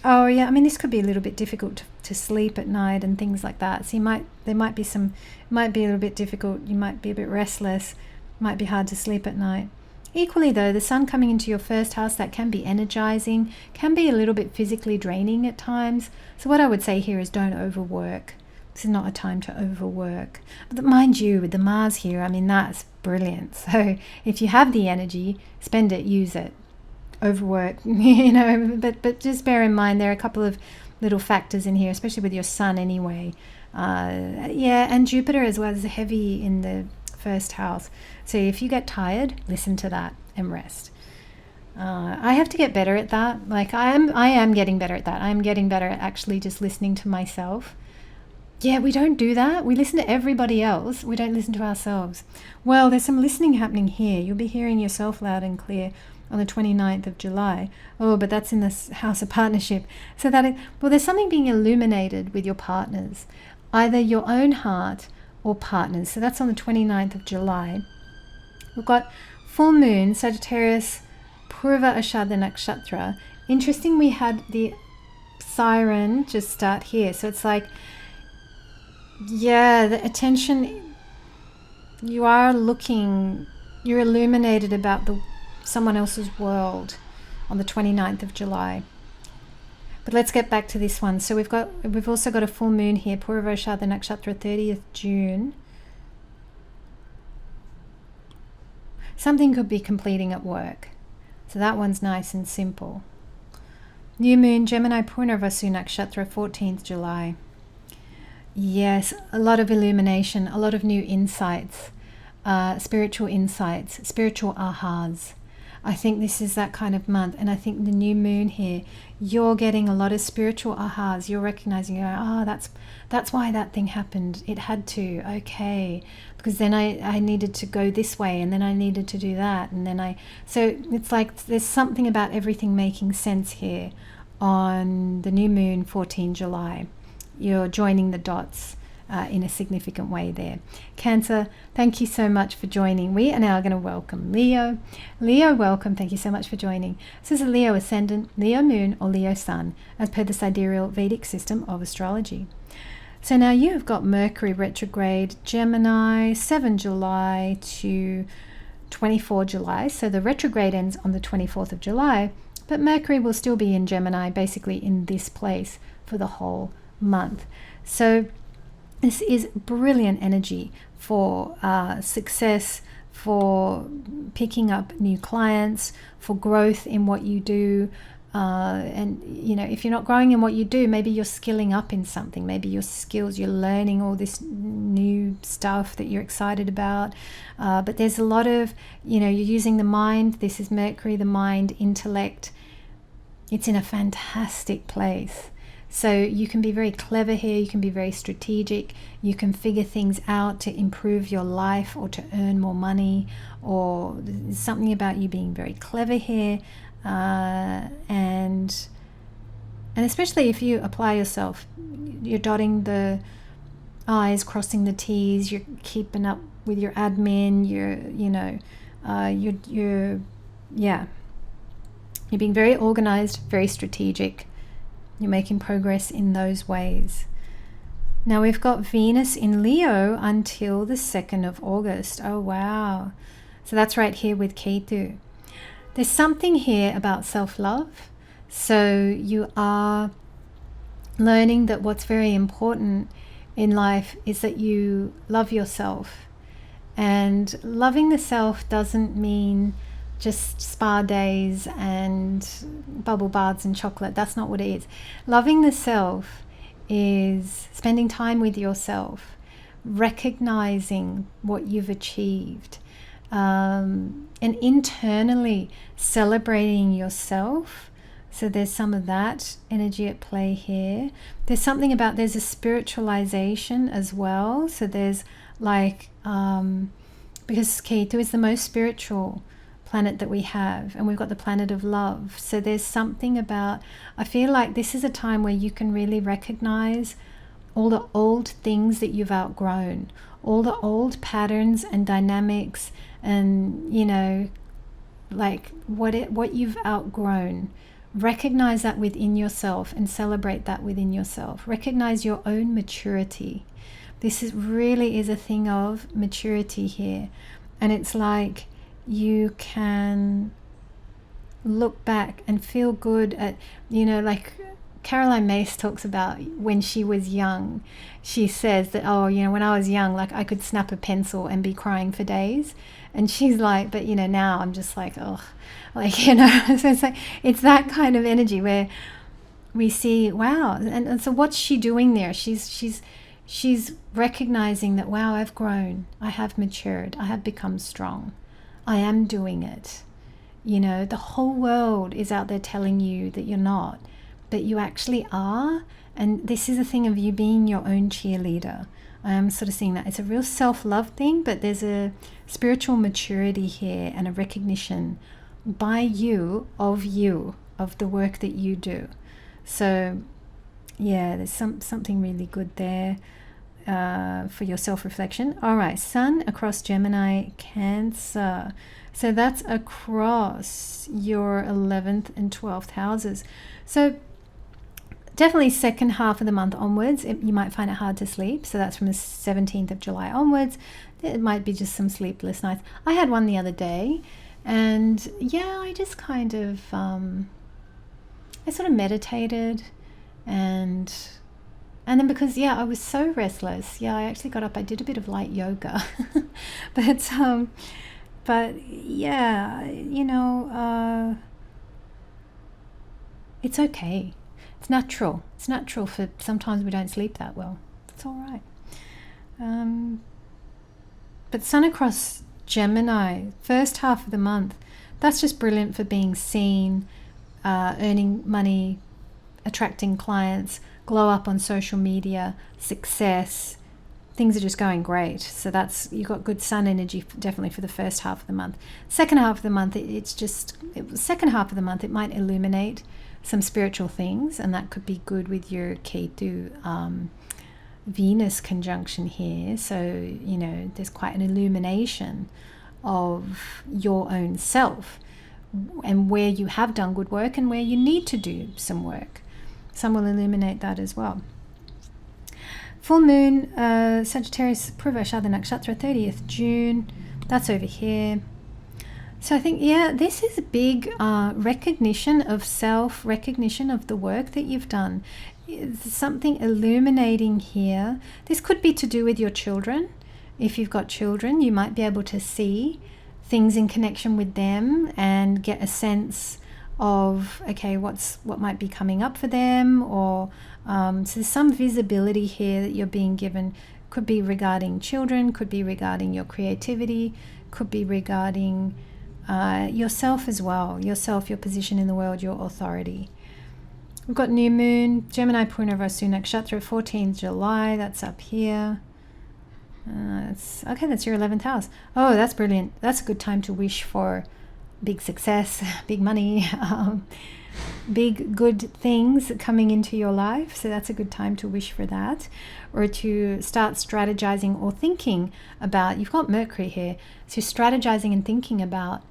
oh yeah, I mean, this could be a little bit difficult to sleep at night and things like that. So there might be a little bit difficult, you might be a bit restless, might be hard to sleep at night. Equally though, the sun coming into your first house, that can be energizing, can be a little bit physically draining at times. So what I would say here is don't overwork. This is not a time to overwork. But mind you, with the Mars here, I mean, that's brilliant. So if you have the energy, spend it, use it. Overwork, but just bear in mind there are a couple of little factors in here, especially with your sun anyway. And Jupiter as well is heavy in the first house. So if you get tired, listen to that and rest. I have to get better at that. Like I am getting better at that. I'm getting better at actually just listening to myself. Yeah, we don't do that. We listen to everybody else. We don't listen to ourselves. Well, there's some listening happening here. You'll be hearing yourself loud and clear on the 29th of July. Oh, but that's in this house of partnership. So there's something being illuminated with your partners, either your own heart or partners. So that's on the 29th of July. We've got full moon, Sagittarius, Purva Ashadha Nakshatra. Interesting, we had the siren just start here. So it's like, yeah, the attention, you're illuminated about someone else's world on the 29th of July. But let's get back to this one. So we've also got a full moon here, Purva Ashadha Nakshatra, 30th June. Something could be completing at work. So that one's nice and simple. New moon, Gemini, Purnarvasu Nakshatra, 14th July. Yes, a lot of illumination, a lot of new insights, spiritual ahas. I think this is that kind of month. And I think the new moon here, you're getting a lot of spiritual ahas. You're recognizing, that's why that thing happened. It had to, okay. Because then I needed to go this way, and then I needed to do that. And then so it's like there's something about everything making sense here on the new moon, 14 July. You're joining the dots in a significant way there. Cancer, thank you so much for joining. We are now going to welcome Leo. Leo, welcome. Thank you so much for joining. This is a Leo ascendant, Leo moon, or Leo sun, as per the sidereal Vedic system of astrology. So now you have got Mercury retrograde, Gemini, 7 July to 24 July. So the retrograde ends on the 24th of July, but Mercury will still be in Gemini, basically in this place for the whole month. So this is brilliant energy for success, for picking up new clients, for growth in what you do. And if you're not growing in what you do, maybe you're skilling up in something. Maybe your skills, you're learning all this new stuff that you're excited about. But there's a lot of, you're using the mind. This is Mercury, the mind, intellect. It's in a fantastic place. So you can be very clever here, you can be very strategic, you can figure things out to improve your life or to earn more money, or there's something about you being very clever here, and especially if you apply yourself, you're dotting the I's, crossing the T's, you're keeping up with your admin, you're being very organized, very strategic. You're making progress in those ways. Now we've got Venus in Leo until the 2nd of August. Oh, wow. So that's right here with Ketu. There's something here about self-love. So you are learning that what's very important in life is that you love yourself. And loving the self doesn't mean just spa days and bubble baths and chocolate. That's not what it is. Loving the self is spending time with yourself, recognizing what you've achieved, and internally celebrating yourself. So there's some of that energy at play here. There's something about, there's a spiritualization as well. So there's like, because Ketu is the most spiritual planet that we have, and we've got the planet of love. So there's something about, I feel like this is a time where you can really recognize all the old things that you've outgrown, all the old patterns and dynamics, and like what you've outgrown. Recognize that within yourself and celebrate that within yourself. Recognize your own maturity. This really is a thing of maturity here. And it's like you can look back and feel good at, like Caroline Myss talks about when she was young. She says that, when I was young, like I could snap a pencil and be crying for days. And she's like, but now I'm just like, oh, like, so it's like, it's that kind of energy where we see, wow. And so what's she doing there? She's recognizing that, wow, I've grown, I have matured, I have become strong, I am doing it. The whole world is out there telling you that you're not, but you actually are. And this is a thing of you being your own cheerleader. I am sort of seeing that it's a real self-love thing, but there's a spiritual maturity here and a recognition by you of the work that you do. So yeah, there's something really good there for your self-reflection. All right, Sun across Gemini, Cancer. So that's across your 11th and 12th houses. So definitely second half of the month onwards, you might find it hard to sleep. So that's from the 17th of July onwards. It might be just some sleepless nights. I had one the other day, and yeah, I just kind of, I sort of meditated, and then because, I was so restless, I actually got up, I did a bit of light yoga, but yeah, it's okay. It's natural. It's natural for sometimes we don't sleep that well. It's all right. But Sun across Gemini, first half of the month, that's just brilliant for being seen, earning money, attracting clients, glow up on social media, success. Things are just going great. So you've got good Sun energy definitely for the first half of the month. Second half of the month, it might illuminate some spiritual things, and that could be good with your Ketu Venus conjunction here. So there's quite an illumination of your own self and where you have done good work and where you need to do some work. Some will illuminate that as well. Full moon, Sagittarius, Purvashada Nakshatra, 30th June. That's over here. So I think, this is a big recognition of self, recognition of the work that you've done. There's something illuminating here. This could be to do with your children. If you've got children, you might be able to see things in connection with them and get a sense of, okay, what might be coming up for them, or so there's some visibility here that you're being given. Could be regarding children, could be regarding your creativity, could be regarding yourself as well, yourself, your position in the world, your authority. We've got new moon, Gemini Purnavasu Nakshatra, 14th July, that's up here. That's your 11th house. Oh, that's brilliant. That's a good time to wish for big success, big money, big good things coming into your life. So that's a good time to wish for that, or to start strategizing or thinking about, you've got Mercury here, so strategizing and thinking about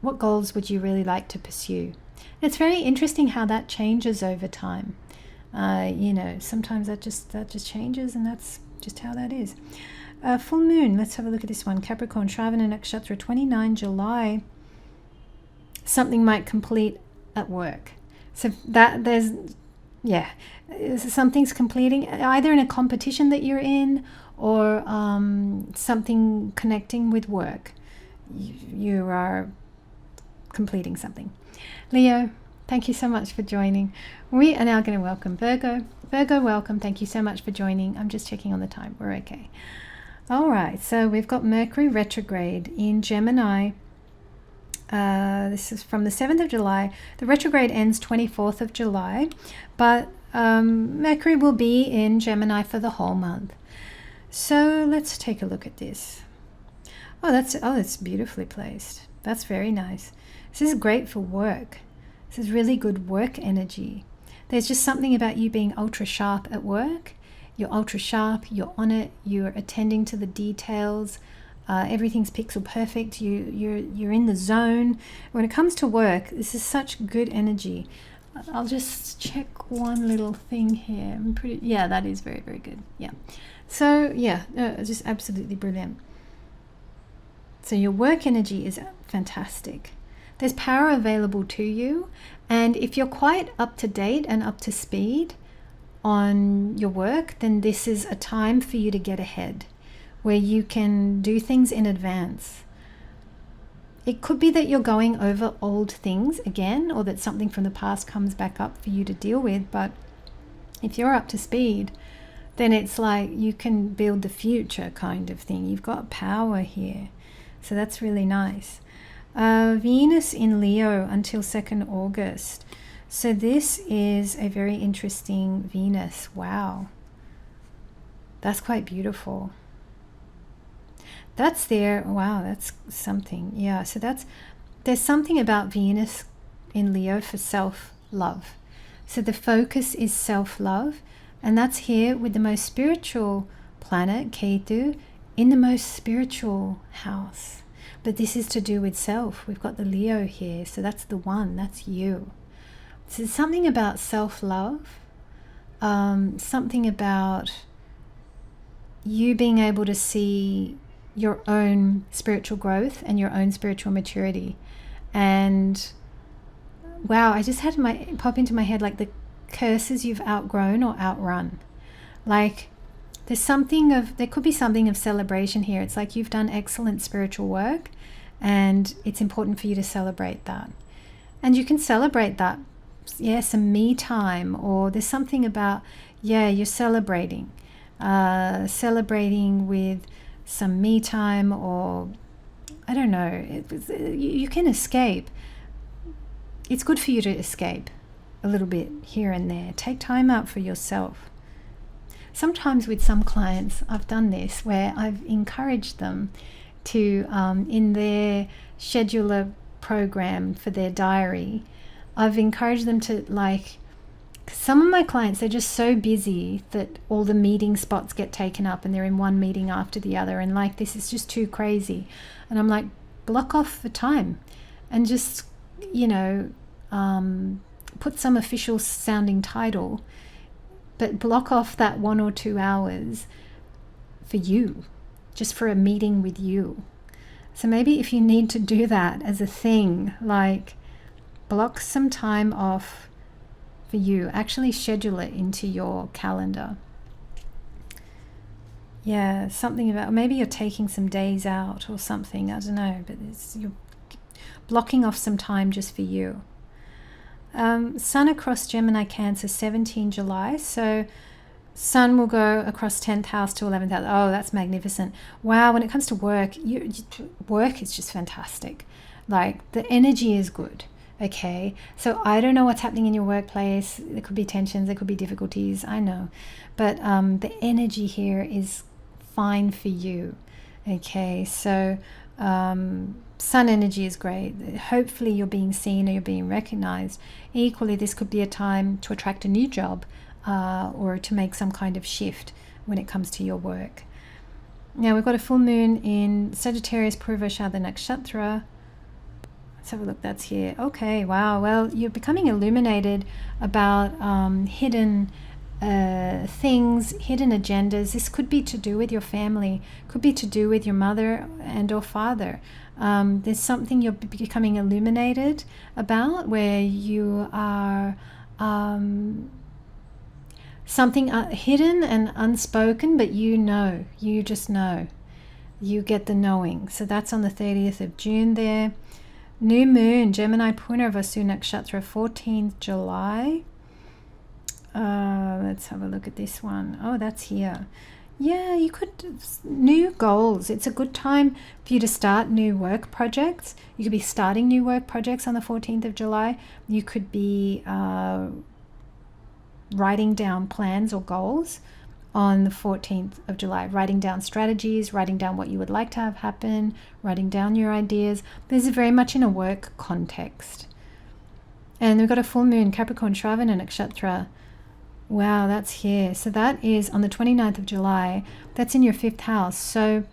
what goals would you really like to pursue. And it's very interesting how that changes over time. Sometimes that just changes, and that's just how that is. Full moon, let's have a look at this one. Capricorn, Shravana Nakshatra, 29 July. Something might complete at work. So that something's completing, either in a competition that you're in, or something connecting with work. You are completing something. Leo, thank you so much for joining. We are now going to welcome Virgo. Virgo, welcome. Thank you so much for joining. I'm just checking on the time. We're okay. All right. So we've got Mercury retrograde in Gemini. This is from the 7th of July. The retrograde ends 24th of July, but Mercury will be in Gemini for the whole month. So let's take a look at this. That's beautifully placed. That's very nice. This is great for work. This is really good work energy. There's just something about you being ultra sharp at work. You're ultra sharp, you're on it, you're attending to the details. Everything's pixel perfect. You're in the zone. When it comes to work, this is such good energy. I'll just check one little thing here. Yeah, that is very, very good. Yeah. So yeah, just absolutely brilliant. So your work energy is fantastic. There's power available to you, and if you're quite up to date and up to speed on your work, then this is a time for you to get ahead, where you can do things in advance. It could be that you're going over old things again, or that something from the past comes back up for you to deal with, but if you're up to speed, then it's like you can build the future kind of thing. You've got power here. So that's really nice. Venus in Leo until 2nd August. So this is a very interesting Venus. Wow. That's quite beautiful. That's there. Wow, that's something. Yeah, so there's something about Venus in Leo for self-love. So the focus is self-love, and that's here with the most spiritual planet, Ketu, in the most spiritual house. But this is to do with self. We've got the Leo here, so that's the one, that's you. So there's something about self-love, something about you being able to see your own spiritual growth and your own spiritual maturity. And wow, I just had pop into my head like the curses you've outgrown or outrun. Like there could be something of celebration here. It's like you've done excellent spiritual work, and it's important for you to celebrate that. And you can celebrate that, some me time, or there's something about, you're celebrating with some me time, or I don't know, you can escape. It's good for you to escape a little bit here and there. Take time out for yourself. Sometimes with some clients, I've done this where I've encouraged them to, in their scheduler program for their diary, I've encouraged them to, like, some of my clients, they're just so busy that all the meeting spots get taken up and they're in one meeting after the other, and like this is just too crazy. And I'm like, block off the time and just, put some official sounding title, but block off that 1 or 2 hours for you, just for a meeting with you. So maybe if you need to do that as a thing, like block some time off for you, actually schedule it into your calendar. Yeah, something about, maybe you're taking some days out or something, I don't know, but you're blocking off some time just for you. Sun across Gemini, Cancer, 17 July. So Sun will go across 10th house to 11th house. Oh, that's magnificent. Wow, when it comes to work, work is just fantastic. Like, the energy is good. Okay, so I don't know what's happening in your workplace. There could be tensions, there could be difficulties, I know. But the energy here is fine for you. Okay, so sun energy is great. Hopefully you're being seen or you're being recognized. Equally, this could be a time to attract a new job or to make some kind of shift when it comes to your work. Now we've got a full moon in Sagittarius, Purvashada Nakshatra. Let's have a look, that's here. Okay, wow, well, you're becoming illuminated about hidden things, hidden agendas. This could be to do with your family, could be to do with your mother and or father. There's something you're becoming illuminated about where you are something hidden and unspoken, but you just know. You get the knowing. So that's on the 30th of June there. New moon, Gemini, Punarvasu Nakshatra, 14th July. Let's have a look at this one. Oh, that's here. Yeah, you could, new goals. It's a good time for you to start new work projects. You could be starting new work projects on the 14th of July. You could be writing down plans or goals on the 14th of July, writing down strategies, writing down what you would like to have happen, writing down your ideas. This is very much in a work context. And we've got a full moon, Capricorn, Shravana Nakshatra. Wow, that's here. So that is on the 29th of July. That's in your 5th house. So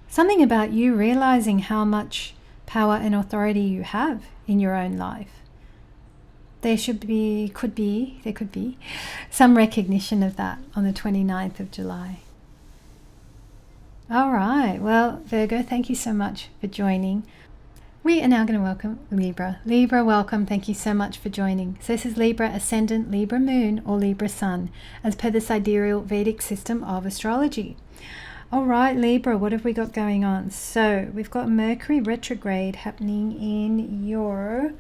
something about you realizing how much power and authority you have in your own life. There could be some recognition of that on the 29th of July. All right, well, Virgo, thank you so much for joining. We are now going to welcome Libra. Libra, welcome. Thank you so much for joining. So this is Libra Ascendant, Libra Moon, or Libra Sun, as per the sidereal Vedic system of astrology. All right, Libra, what have we got going on? So we've got Mercury Retrograde happening in your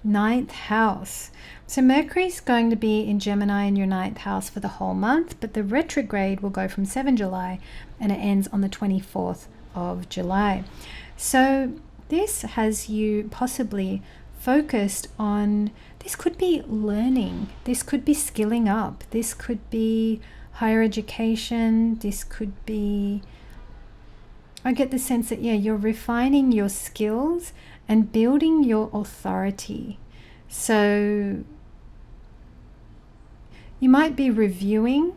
9th house. So Mercury's going to be in Gemini in your 9th house for the whole month, but the retrograde will go from 7 July and it ends on the 24th of July. So this has you possibly focused on, this could be learning, this could be skilling up, this could be higher education, this could be, I get the sense that, yeah, you're refining your skills and building your authority. So you might be reviewing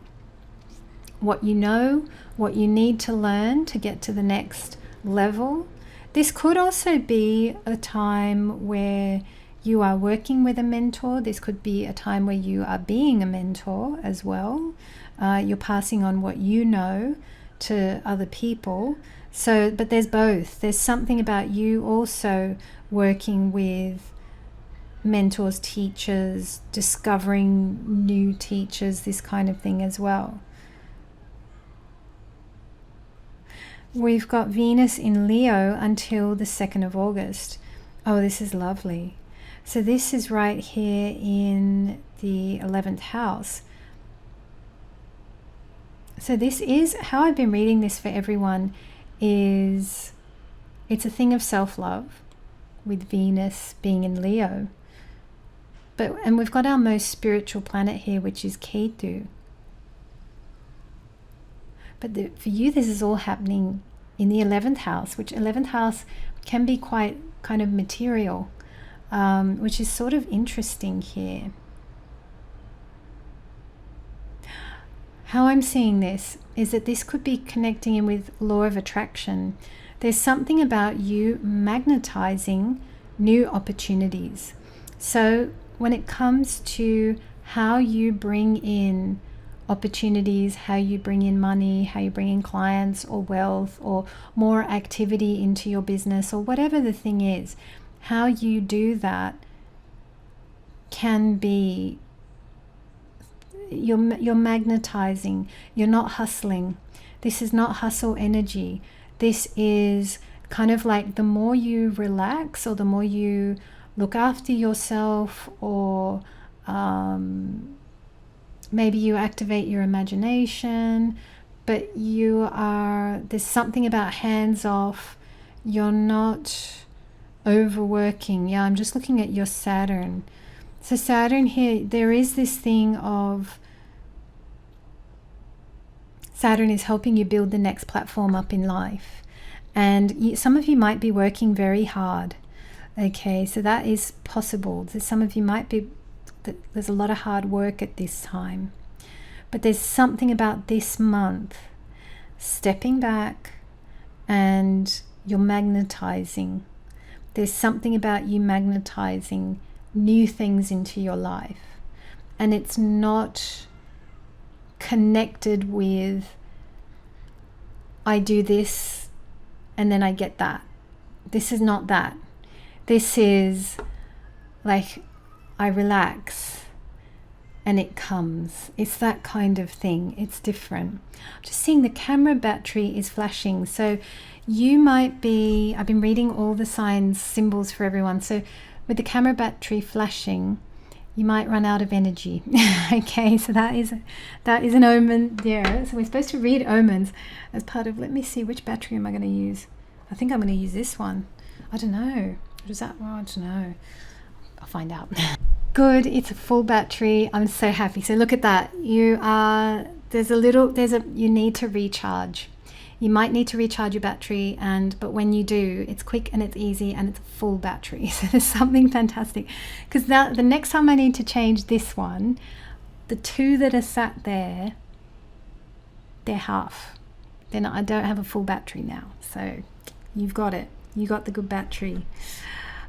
what you know, what you need to learn to get to the next level. This could also be a time where you are working with a mentor. This could be a time where you are being a mentor as well. You're passing on what you know to other people. So, but there's both. There's something about you also working with mentors, teachers, discovering new teachers, this kind of thing as well. We've got Venus in Leo until the 2nd of August. Oh, this is lovely. So this is right here in the 11th house. So this is how I've been reading this for everyone, is it's a thing of self-love with Venus being in Leo. And we've got our most spiritual planet here, which is Ketu. But for you, this is all happening in the 11th house, which 11th house can be quite kind of material, which is sort of interesting here. How I'm seeing this is that this could be connecting in with law of attraction. There's something about you magnetizing new opportunities. So when it comes to how you bring in opportunities, how you bring in money, how you bring in clients or wealth or more activity into your business or whatever the thing is, how you do that can be, you're magnetizing, you're not hustling. This is not hustle energy. This is kind of like the more you relax or the more you look after yourself, or maybe you activate your imagination, but there's something about hands off. You're not overworking. Yeah, I'm just looking at your Saturn. So Saturn here, there is this thing of Saturn is helping you build the next platform up in life. And some of you might be working very hard. Okay, so that is possible. So some of you might be, there's a lot of hard work at this time. But there's something about this month, stepping back and you're magnetizing. There's something about you magnetizing new things into your life. And it's not connected with, I do this and then I get that. This is not that. This is like, I relax and it comes. It's that kind of thing. It's different. I'm just seeing the camera battery is flashing. So you might be, I've been reading all the signs, symbols for everyone. So with the camera battery flashing, you might run out of energy. Okay, so that is an omen there. So we're supposed to read omens as part of, let me see, which battery am I going to use? I think I'm going to use this one. I don't know. What is that? Oh, I don't know. I'll find out. Good, it's a full battery. I'm so happy. So look at that. You need to recharge. You might need to recharge your battery, but when you do, it's quick and it's easy and it's a full battery. So there's something fantastic, because the next time I need to change this one, the two that are sat there, they're half. Then I don't have a full battery now. So you've got it. You got the good battery.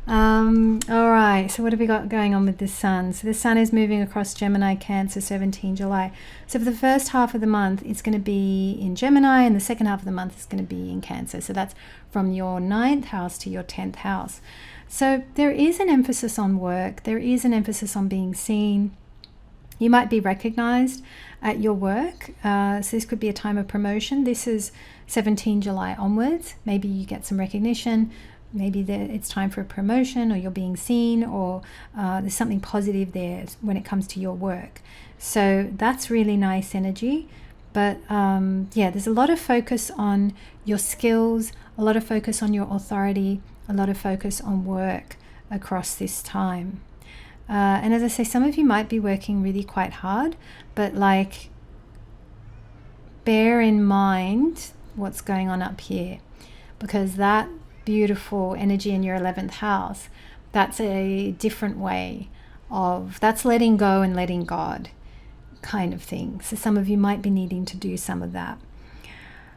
All right, so what have we got going on with the sun? So the sun is moving across Gemini, Cancer, 17 July. So for the first half of the month, it's going to be in Gemini, and the second half of the month is going to be in Cancer. So that's from your 9th house to your 10th house. So there is an emphasis on work. There is an emphasis on being seen. You might be recognized at your work. So this could be a time of promotion. This is 17 July onwards. Maybe you get some recognition. Maybe it's time for a promotion, or you're being seen, or there's something positive there when it comes to your work. So that's really nice energy. But yeah, there's a lot of focus on your skills, a lot of focus on your authority, a lot of focus on work across this time. And as I say, some of you might be working really quite hard, but like, bear in mind what's going on up here, because that beautiful energy in your 11th house, that's a different way of, that's letting go and letting God kind of thing. So some of you might be needing to do some of that.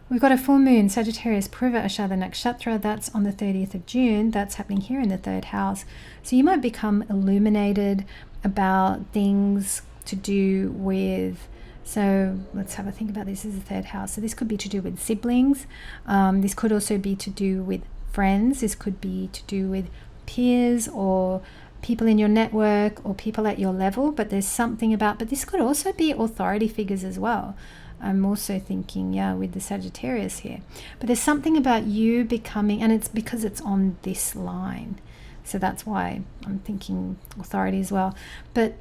We've got a full moon, Sagittarius, Purva Ashada Nakshatra. That's on the 30th of June. That's happening here in the 3rd house. So you might become illuminated about things to do with, so let's have a think about this. This is the 3rd house. So this could be to do with siblings. This could also be to do with friends. This could be to do with peers or people in your network or people at your level. But there's something about, but this could also be authority figures as well. I'm also thinking, yeah, with the Sagittarius here. But there's something about you becoming, and it's because it's on this line. So that's why I'm thinking authority as well. But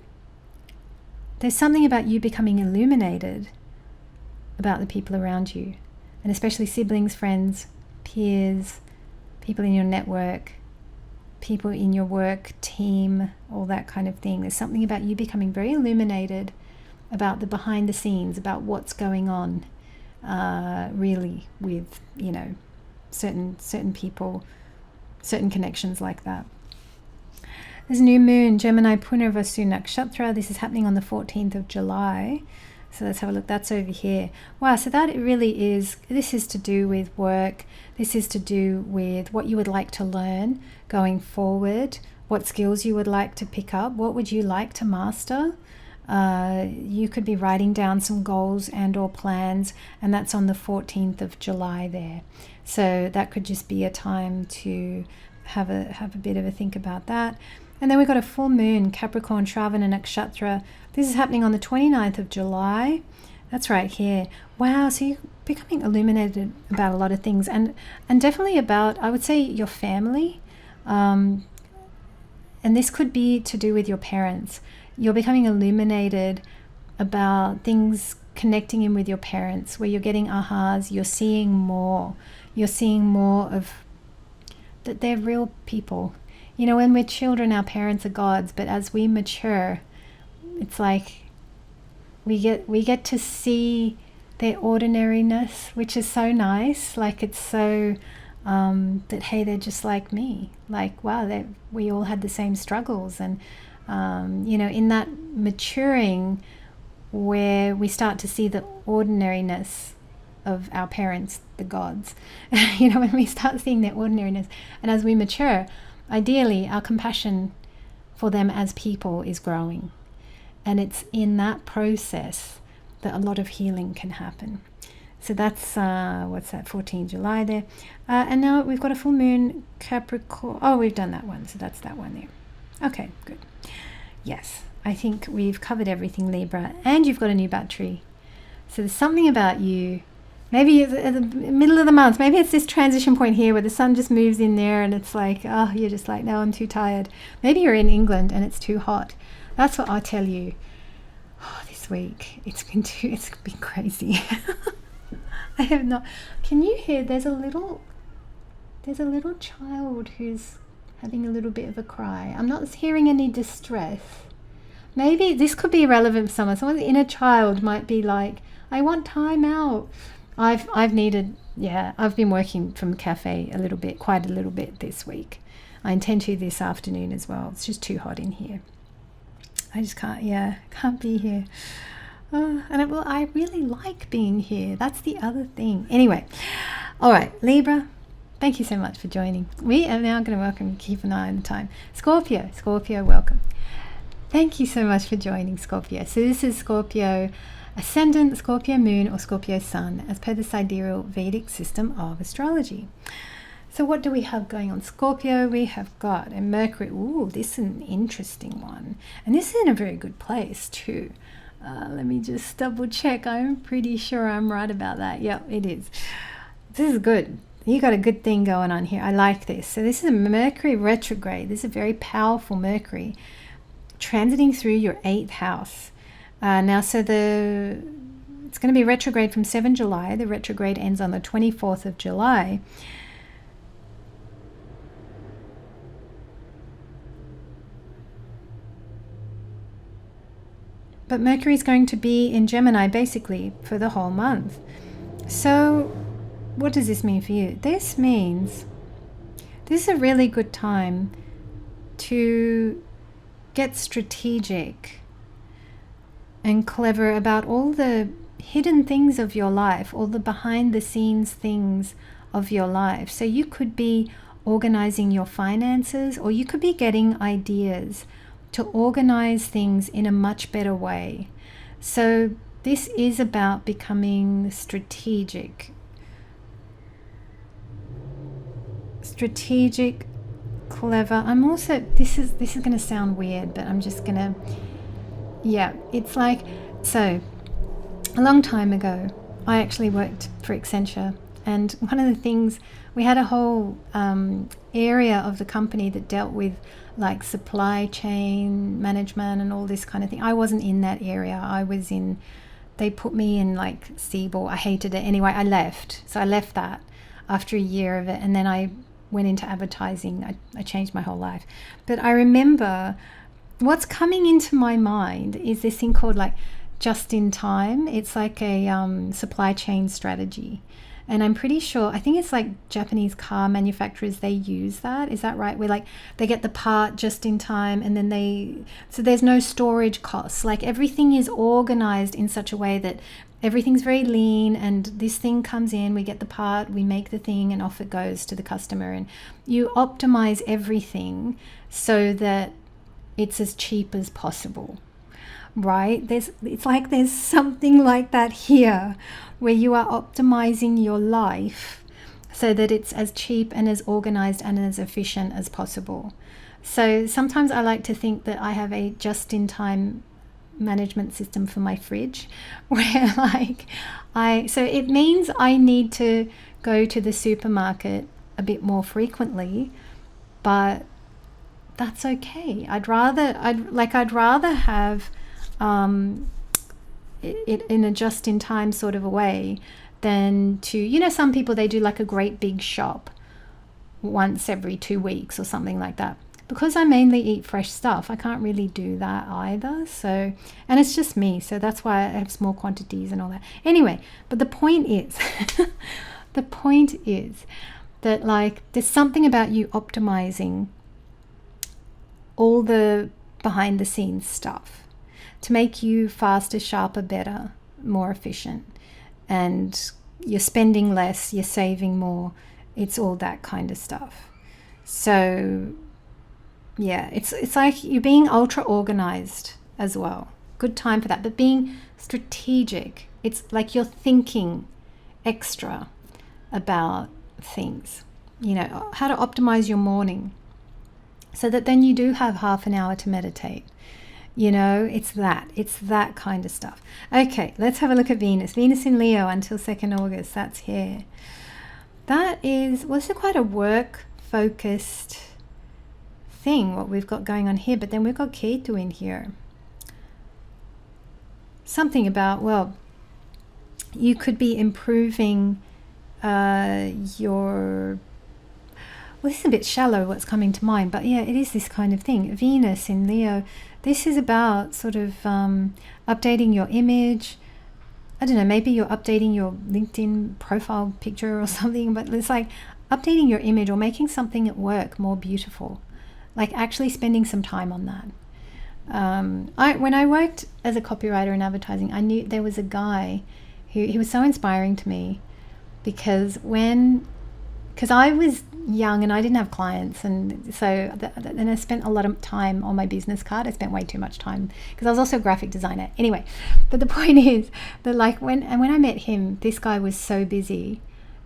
there's something about you becoming illuminated about the people around you, and especially siblings, friends, peers, people in your network, people in your work team, all that kind of thing. There's something about you becoming very illuminated about the behind the scenes, about what's going on really with, you know, certain people, certain connections like that. There's new moon, Gemini, Punarvasu Nakshatra. This is happening on the 14th of July. So let's have a look. That's over here. Wow, so that really is, this is to do with work. This is to do with what you would like to learn going forward, what skills you would like to pick up, what would you like to master. You could be writing down some goals and or plans, and that's on the 14th of July there. So that could just be a time to have a bit of a think about that. And then we've got a full moon, Capricorn, Shravana Nakshatra. This is happening on the 29th of July. That's right here. Wow, so you're becoming illuminated about a lot of things, and definitely about, I would say, your family. And this could be to do with your parents. You're becoming illuminated about things connecting in with your parents, where you're getting ahas, you're seeing more. You're seeing more of that they're real people. You know, when we're children, our parents are gods, but as we mature, it's like we get to see their ordinariness, which is so nice. Like, it's so that, hey, they're just like me. Like, wow, we all had the same struggles. And you know, in that maturing, where we start to see the ordinariness of our parents, the gods, you know, when we start seeing their ordinariness, and as we mature, ideally our compassion for them as people is growing. And it's in that process that a lot of healing can happen. So that's, what's that, 14 July there. And now we've got a full moon, Capricorn. Oh, we've done that one. So that's that one there. Okay, good. Yes, I think we've covered everything, Libra. And you've got a new battery. So there's something about you. Maybe at the middle of the month, maybe it's this transition point here where the sun just moves in there and it's like, oh, you're just like, no, I'm too tired. Maybe you're in England and it's too hot. That's what I tell you. Oh, this week, it's been crazy. I have not, can you hear, there's a little child who's having a little bit of a cry. I'm not hearing any distress. Maybe this could be relevant for someone. Someone's inner child might be like, I want time out. I've needed, yeah, I've been working from cafe quite a little bit this week. I intend to this afternoon as well. It's just too hot in here. I just can't be here. I really like being here. That's the other thing. Anyway, all right, Libra, thank you so much for joining. We are now going to keep an eye on the time. Scorpio, welcome. Thank you so much for joining, Scorpio. So this is Scorpio Ascendant, Scorpio Moon, or Scorpio Sun, as per the sidereal Vedic system of astrology. So what do we have going on? Scorpio, we have got a Mercury. Ooh, this is an interesting one. And this is in a very good place too. Let me just double check. I'm pretty sure I'm right about that. Yep, it is. This is good. You got a good thing going on here. I like this. So this is a Mercury retrograde. This is a very powerful Mercury transiting through your 8th house. Now, so it's going to be retrograde from 7 July. The retrograde ends on the 24th of July. But Mercury is going to be in Gemini basically for the whole month. So what does this mean for you? This means this is a really good time to get strategic and clever about all the hidden things of your life, all the behind the scenes things of your life. So you could be organizing your finances, or you could be getting ideas to organize things in a much better way. So this is about becoming strategic, clever. I'm also, this is going to sound weird, but I'm just going to, it's like, so a long time ago, I actually worked for Accenture, and one of the things, we had a whole area of the company that dealt with like supply chain management and all this kind of thing. I wasn't in that area. They put me in like Siebel. I hated it. Anyway, I left. So I left that after a year of it, and then I went into advertising. I changed my whole life. But I remember what's coming into my mind is this thing called like just in time. It's like a supply chain strategy. And I'm pretty sure, I think it's like Japanese car manufacturers, they use that. Is that right? Where like they get the part just in time, and then so there's no storage costs. Like everything is organized in such a way that everything's very lean, and this thing comes in, we get the part, we make the thing, and off it goes to the customer. And you optimize everything so that it's as cheap as possible. Right? It's like there's something like that here, where you are optimizing your life so that it's as cheap and as organized and as efficient as possible. So sometimes I like to think that I have a just-in-time management system for my fridge, where so it means I need to go to the supermarket a bit more frequently, but that's okay. I'd rather have it in a just-in-time sort of a way than to, some people, they do like a great big shop once every 2 weeks or something like that. Because I mainly eat fresh stuff, I can't really do that either. So, and it's just me, so that's why I have small quantities and all that. Anyway, but the point is, that like there's something about you optimizing all the behind the scenes stuff to make you faster, sharper, better, more efficient. And you're spending less, you're saving more. It's all that kind of stuff. So yeah, it's like you're being ultra organized as well. Good time for that. But being strategic, it's like you're thinking extra about things. How to optimize your morning so that then you do have half an hour to meditate. It's that kind of stuff. Okay, let's have a look at Venus. Venus in Leo until 2nd August. That's here. That is, this is quite a work-focused thing, what we've got going on here. But then we've got Ketu in here. Something about, you could be improving your... this is a bit shallow what's coming to mind, but yeah, it is this kind of thing. Venus in Leo, this is about sort of updating your image, I don't know, maybe you're updating your LinkedIn profile picture or something, but it's like updating your image or making something at work more beautiful, like actually spending some time on that. When I worked as a copywriter in advertising, I knew there was a guy who he was so inspiring to me, because I was young and I didn't have clients, and so then I spent a lot of time on my business card. I spent way too much time because I was also a graphic designer. Anyway, but the point is that like when I met him, this guy was so busy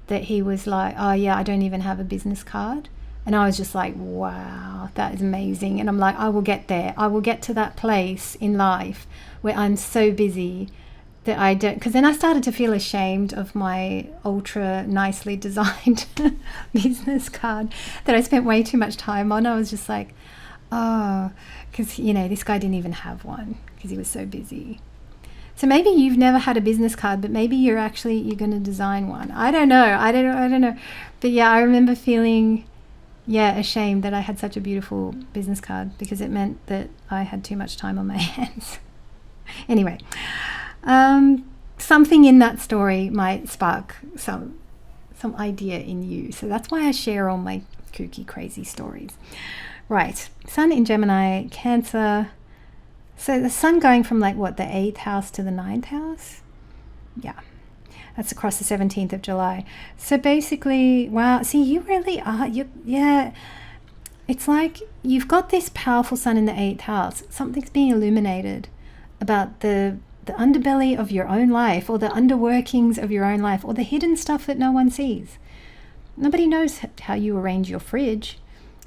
that he was like, oh yeah, I don't even have a business card. And I was just like, wow, that is amazing. And I'm like, I will get there. I will get to that place in life where I'm so busy that I don't, because then I started to feel ashamed of my ultra nicely designed business card that I spent way too much time on. I was just like, oh, because, you know, this guy didn't even have one because he was so busy. So maybe you've never had a business card, but maybe you're going to design one. I don't know. But yeah, I remember feeling, ashamed that I had such a beautiful business card because it meant that I had too much time on my hands. Anyway, something in that story might spark some idea in you. So that's why I share all my kooky, crazy stories. Right, Sun in Gemini, Cancer. So the Sun going from like what, the 8th house to the 9th house? Yeah. That's across the 17th of July. So basically, wow, see, you really are, it's like you've got this powerful Sun in the 8th house. Something's being illuminated about the underbelly of your own life, or the underworkings of your own life, or the hidden stuff that no one sees. Nobody knows how you arrange your fridge,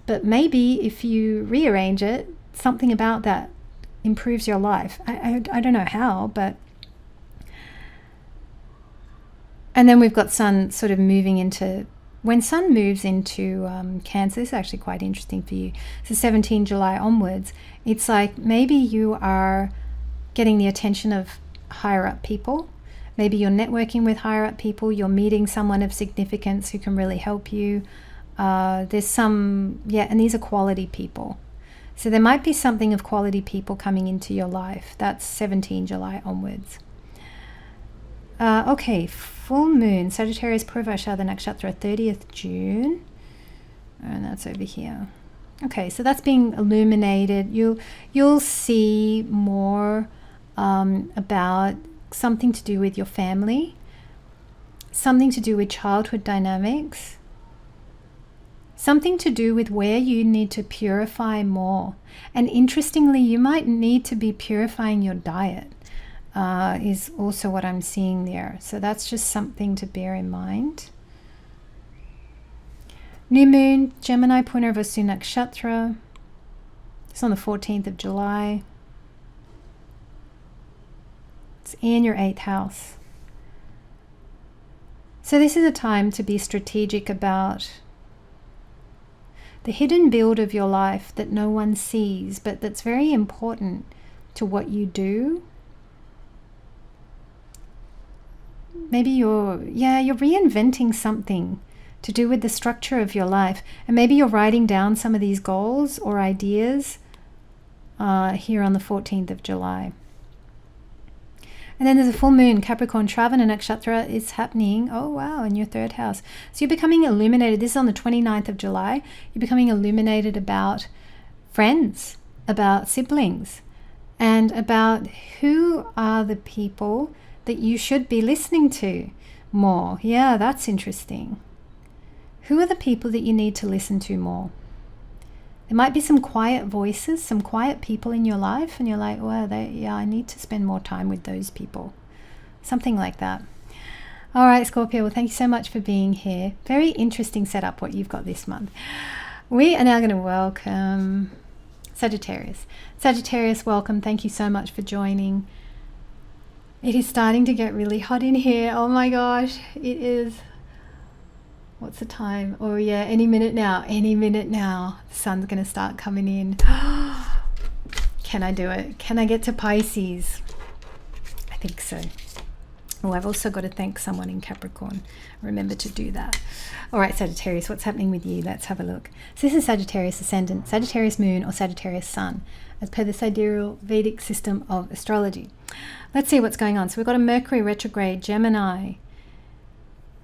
but maybe if you rearrange it, something about that improves your life. I don't know how, but... And then we've got Sun sort of moving into, when Sun moves into Cancer, this is actually quite interesting for you. So 17 July onwards, it's like maybe you are getting the attention of higher up people. Maybe you're networking with higher up people. You're meeting someone of significance who can really help you. There's some, and these are quality people. So there might be something of quality people coming into your life. That's 17 July onwards. Okay, full moon, Sagittarius Purvashada Nakshatra, 30th June. And that's over here. Okay, so that's being illuminated. You'll see more about something to do with your family, something to do with childhood dynamics, something to do with where you need to purify more. And interestingly, you might need to be purifying your diet. Is also what I'm seeing there. So that's just something to bear in mind. New moon, Gemini, Punarvasu Nakshatra. It's on the 14th of July. It's in your 8th house. So this is a time to be strategic about the hidden build of your life that no one sees, but that's very important to what you do. Maybe you're reinventing something to do with the structure of your life. And maybe you're writing down some of these goals or ideas here on the 14th of July. And then there's a full moon, Capricorn, Shravana Nakshatra is happening. Oh, wow, in your 3rd house. So you're becoming illuminated. This is on the 29th of July. You're becoming illuminated about friends, about siblings, and about who are the people that you should be listening to more. Yeah, that's interesting. Who are the people that you need to listen to more? There might be some quiet voices, some quiet people in your life, and you're like, well, I need to spend more time with those people. Something like that. All right, Scorpio, well, thank you so much for being here. Very interesting setup what you've got this month. We are now going to welcome Sagittarius. Sagittarius, welcome. Thank you so much for joining. It is starting to get really hot in here. Oh my gosh, it is. What's the time? Oh yeah, any minute now. The sun's going to start coming in. Can I do it? Can I get to Pisces? I think so. Oh, I've also got to thank someone in Capricorn. Remember to do that. All right, Sagittarius, what's happening with you? Let's have a look. So this is Sagittarius ascendant, Sagittarius moon, or Sagittarius sun, as per the sidereal Vedic system of astrology. Let's see what's going on. So we've got a Mercury retrograde, Gemini.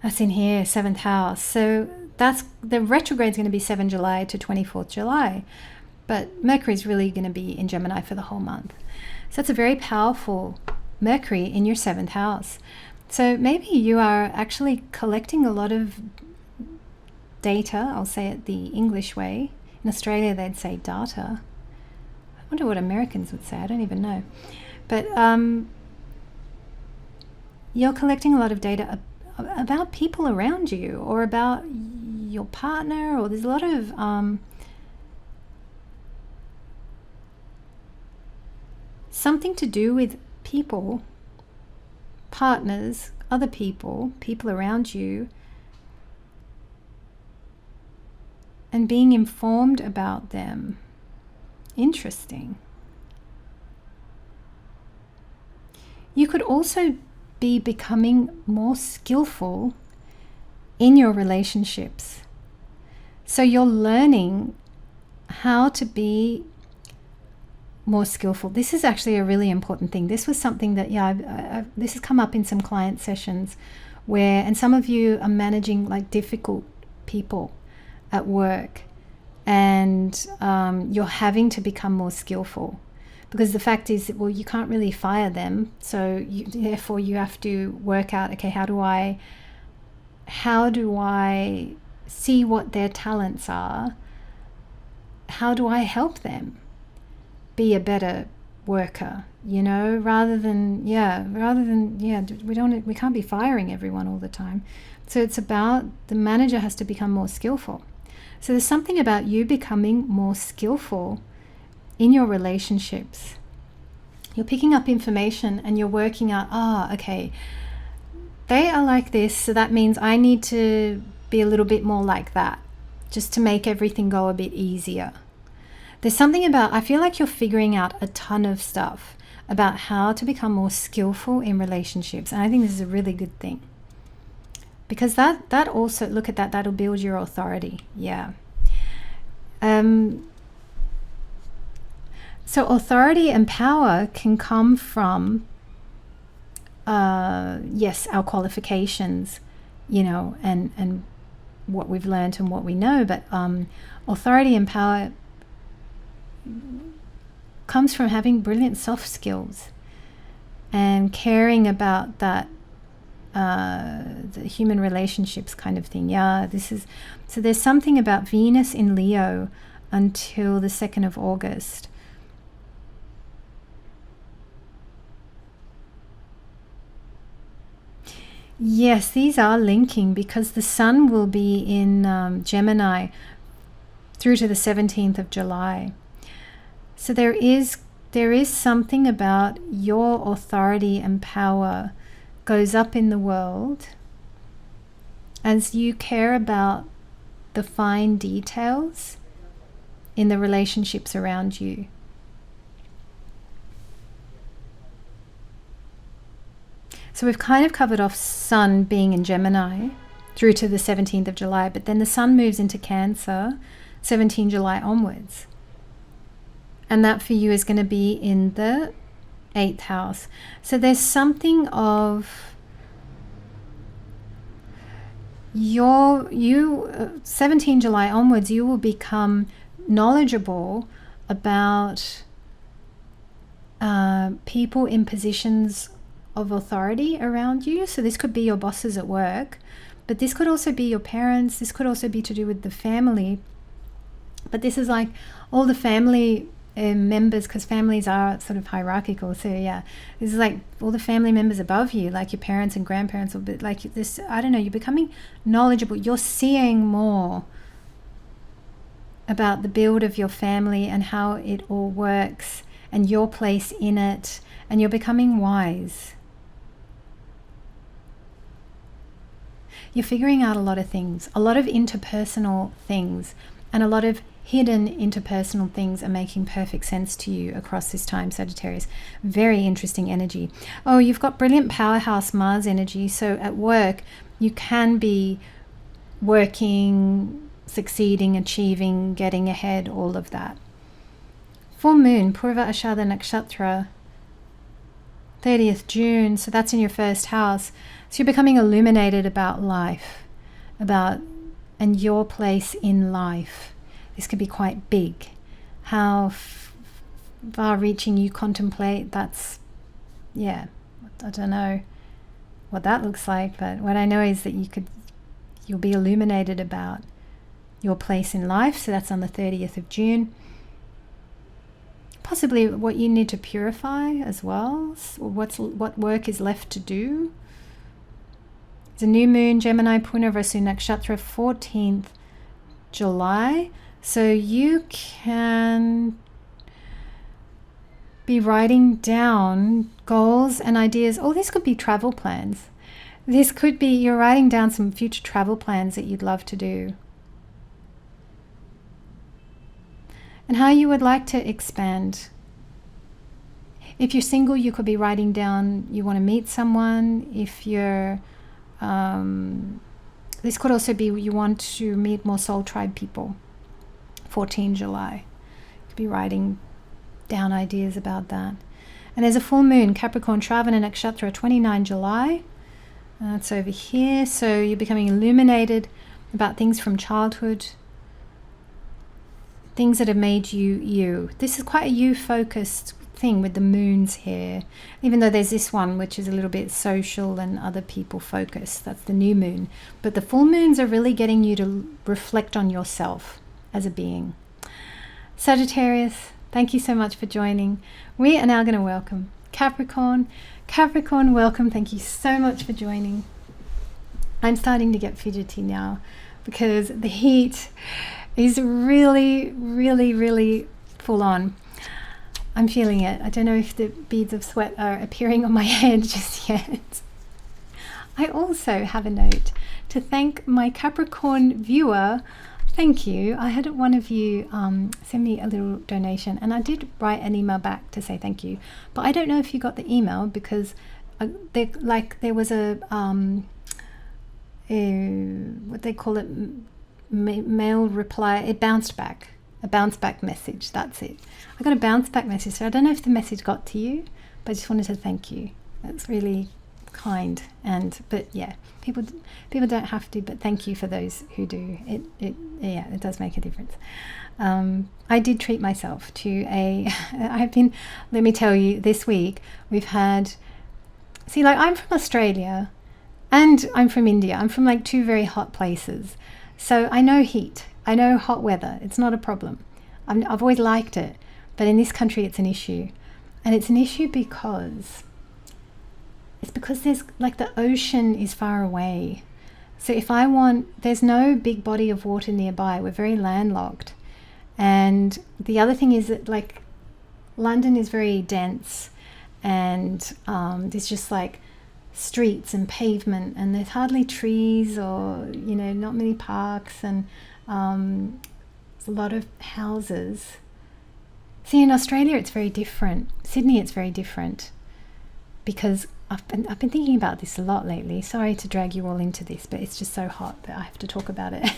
That's in here, 7th house. So that's the retrograde is going to be 7 July to 24th July. But Mercury is really going to be in Gemini for the whole month. So it's a very powerful Mercury in your 7th house. So maybe you are actually collecting a lot of data. I'll say it the English way. In Australia, they'd say data. I wonder what Americans would say. I don't even know. But you're collecting a lot of data about people around you, or about your partner, or there's a lot of something to do with people, partners, other people around you, and being informed about them. Interesting. You could also be becoming more skillful in your relationships. So you're learning how to be more skillful. This is actually a really important thing. This was something that, this has come up in some client sessions where, and some of you are managing like difficult people at work, and you're having to become more skillful. Because the fact is that, well, you can't really fire them, so therefore you have to work out, okay, how do I see what their talents are? How do I help them be a better worker? Rather than we can't be firing everyone all the time. So it's about the manager has to become more skillful. So there's something about you becoming more skillful in your relationships. You're picking up information and you're working out, okay, they are like this, so that means I need to be a little bit more like that, just to make everything go a bit easier. There's something about, I feel like you're figuring out a ton of stuff about how to become more skillful in relationships. And I think this is a really good thing. Because that also, look at that, that'll build your authority. Yeah. So authority and power can come from, yes, our qualifications, and what we've learned and what we know, but authority and power comes from having brilliant soft skills and caring about that, the human relationships kind of thing. So there's something about Venus in Leo until the 2nd of August. Yes, these are linking because the sun will be in Gemini through to the 17th of July. So there is something about your authority and power goes up in the world as you care about the fine details in the relationships around you. So we've kind of covered off Sun being in Gemini through to the 17th of July, but then the Sun moves into Cancer 17 July onwards. And that for you is going to be in the 8th house. So there's something of 17 July onwards, you will become knowledgeable about people in positions of authority around you. So this could be your bosses at work, but this could also be your parents. This could also be to do with the family. But this is like all the family members, because families are sort of hierarchical. So yeah, this is like all the family members above you, like your parents and grandparents, or like this, I don't know, you're becoming knowledgeable. You're seeing more about the build of your family and how it all works and your place in it, and you're becoming wise. You're figuring out a lot of things, a lot of interpersonal things, and a lot of hidden interpersonal things are making perfect sense to you across this time, Sagittarius. Very interesting energy. Oh, you've got brilliant powerhouse Mars energy. So at work, you can be working, succeeding, achieving, getting ahead, all of that. Full moon, Purva Ashada Nakshatra, 30th June. So that's in your first house. So you're becoming illuminated about life, and your place in life. This could be quite big. How far-reaching you contemplate, that's, yeah, I don't know what that looks like, but what I know is that you'll be illuminated about your place in life. So that's on the 30th of June. Possibly what you need to purify as well, or what work is left to do. It's a new moon, Gemini, Punarvasu Nakshatra, 14th July. So you can be writing down goals and ideas. Oh, this could be travel plans. This could be you're writing down some future travel plans that you'd love to do. And how you would like to expand. If you're single, you could be writing down you want to meet someone. If you're this could also be you want to meet more soul tribe people. 14 July. You could be writing down ideas about that. And there's a full moon, Capricorn, Shravana Nakshatra, 29 July. That's over here. So you're becoming illuminated about things from childhood, things that have made you you. This is quite a you-focused thing with the moons here, even though there's this one which is a little bit social and other people focused. That's the new moon. But the full moons are really getting you to reflect on yourself as a being. Sagittarius, thank you so much for joining. We are now going to welcome Capricorn. Capricorn, welcome. Thank you so much for joining. I'm starting to get fidgety now because the heat is really, really, really full on. I'm feeling it. I don't know if the beads of sweat are appearing on my head just yet. I also have a note to thank my Capricorn viewer. Thank you. I had one of you send me a little donation, and I did write an email back to say thank you. But I don't know if you got the email because there was a what they call it, mail reply. It bounced back. A bounce back message. That's it. I got a bounce back message. So I don't know if the message got to you, but I just wanted to thank you. That's really kind. But yeah, people don't have to, but thank you for those who do. It does make a difference. I did treat myself to let me tell you, this week we've had, I'm from Australia and I'm from India. I'm from like two very hot places. So I know heat. I know hot weather. It's not a problem. I've always liked it. But in this country, it's an issue. And it's an issue because there's the ocean is far away. So there's no big body of water nearby. We're very landlocked. And the other thing is that London is very dense, and there's just streets and pavement, and there's hardly trees or not many parks, and a lot of houses. See, in Australia it's very different. Sydney, it's very different, because I've been thinking about this a lot lately. Sorry to drag you all into this, but it's just so hot that I have to talk about it.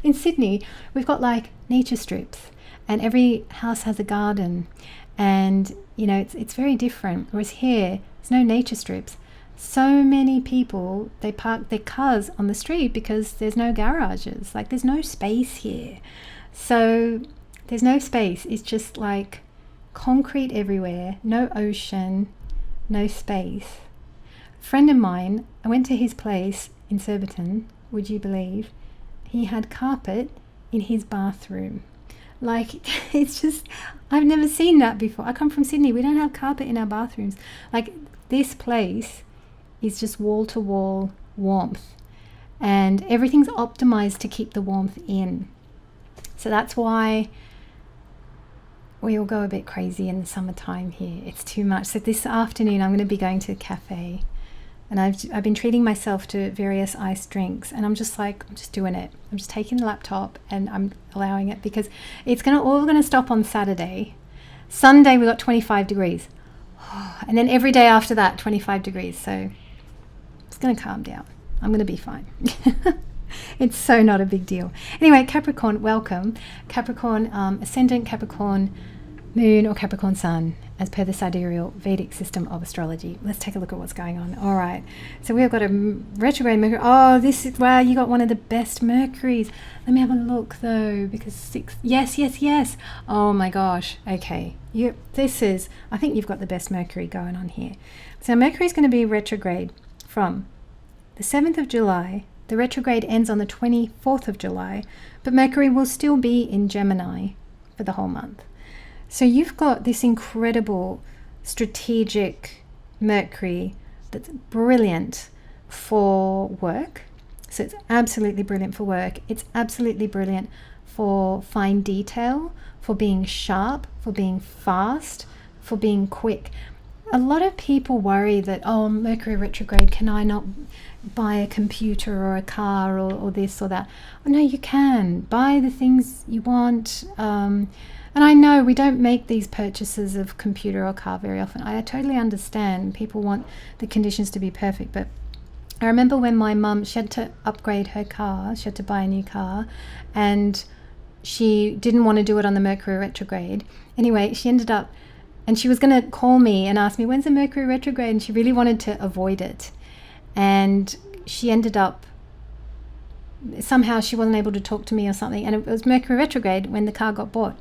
In Sydney, we've got nature strips, and every house has a garden, and it's very different. Whereas here, there's no nature strips. So many people, they park their cars on the street because there's no garages. There's no space here. So there's no space. It's just concrete everywhere, no ocean, no space. A friend of mine, I went to his place in Surbiton, would you believe? He had carpet in his bathroom. It's just, I've never seen that before. I come from Sydney. We don't have carpet in our bathrooms. This place is just wall-to-wall warmth, and everything's optimized to keep the warmth in. So that's why we all go a bit crazy in the summertime here. It's too much. So this afternoon I'm going to be going to a cafe and I've been treating myself to various iced drinks, and I'm just doing it. I'm just taking the laptop and I'm allowing it, because it's all gonna stop on Saturday. Sunday we got 25 degrees, and then every day after that 25 degrees. So it's gonna calm down. I'm gonna be fine. It's so not a big deal. Anyway, Capricorn, welcome. Capricorn, ascendant Capricorn, moon or Capricorn sun, as per the sidereal Vedic system of astrology. Let's take a look at what's going on. All right, so we've got a retrograde Mercury. Oh, this is, wow, you got one of the best Mercuries. Let me have a look though, because yes. Oh my gosh. Okay, I think you've got the best Mercury going on here. So Mercury is going to be retrograde from the 7th of July. The retrograde ends on the 24th of July, but Mercury will still be in Gemini for the whole month. So you've got this incredible strategic Mercury that's brilliant for work. So it's absolutely brilliant for work. It's absolutely brilliant for fine detail, for being sharp, for being fast, for being quick. A lot of people worry that, oh, Mercury retrograde, can I not buy a computer or a car or this or that? Oh, no, you can buy the things you want. And I know we don't make these purchases of computer or car very often. I totally understand. People want the conditions to be perfect. But I remember when my mum, she had to upgrade her car. She had to buy a new car. And she didn't want to do it on the Mercury retrograde. Anyway, she ended up, and she was going to call me and ask me, when's the Mercury retrograde? And she really wanted to avoid it. And she ended up, somehow she wasn't able to talk to me or something, and it was Mercury retrograde when the car got bought.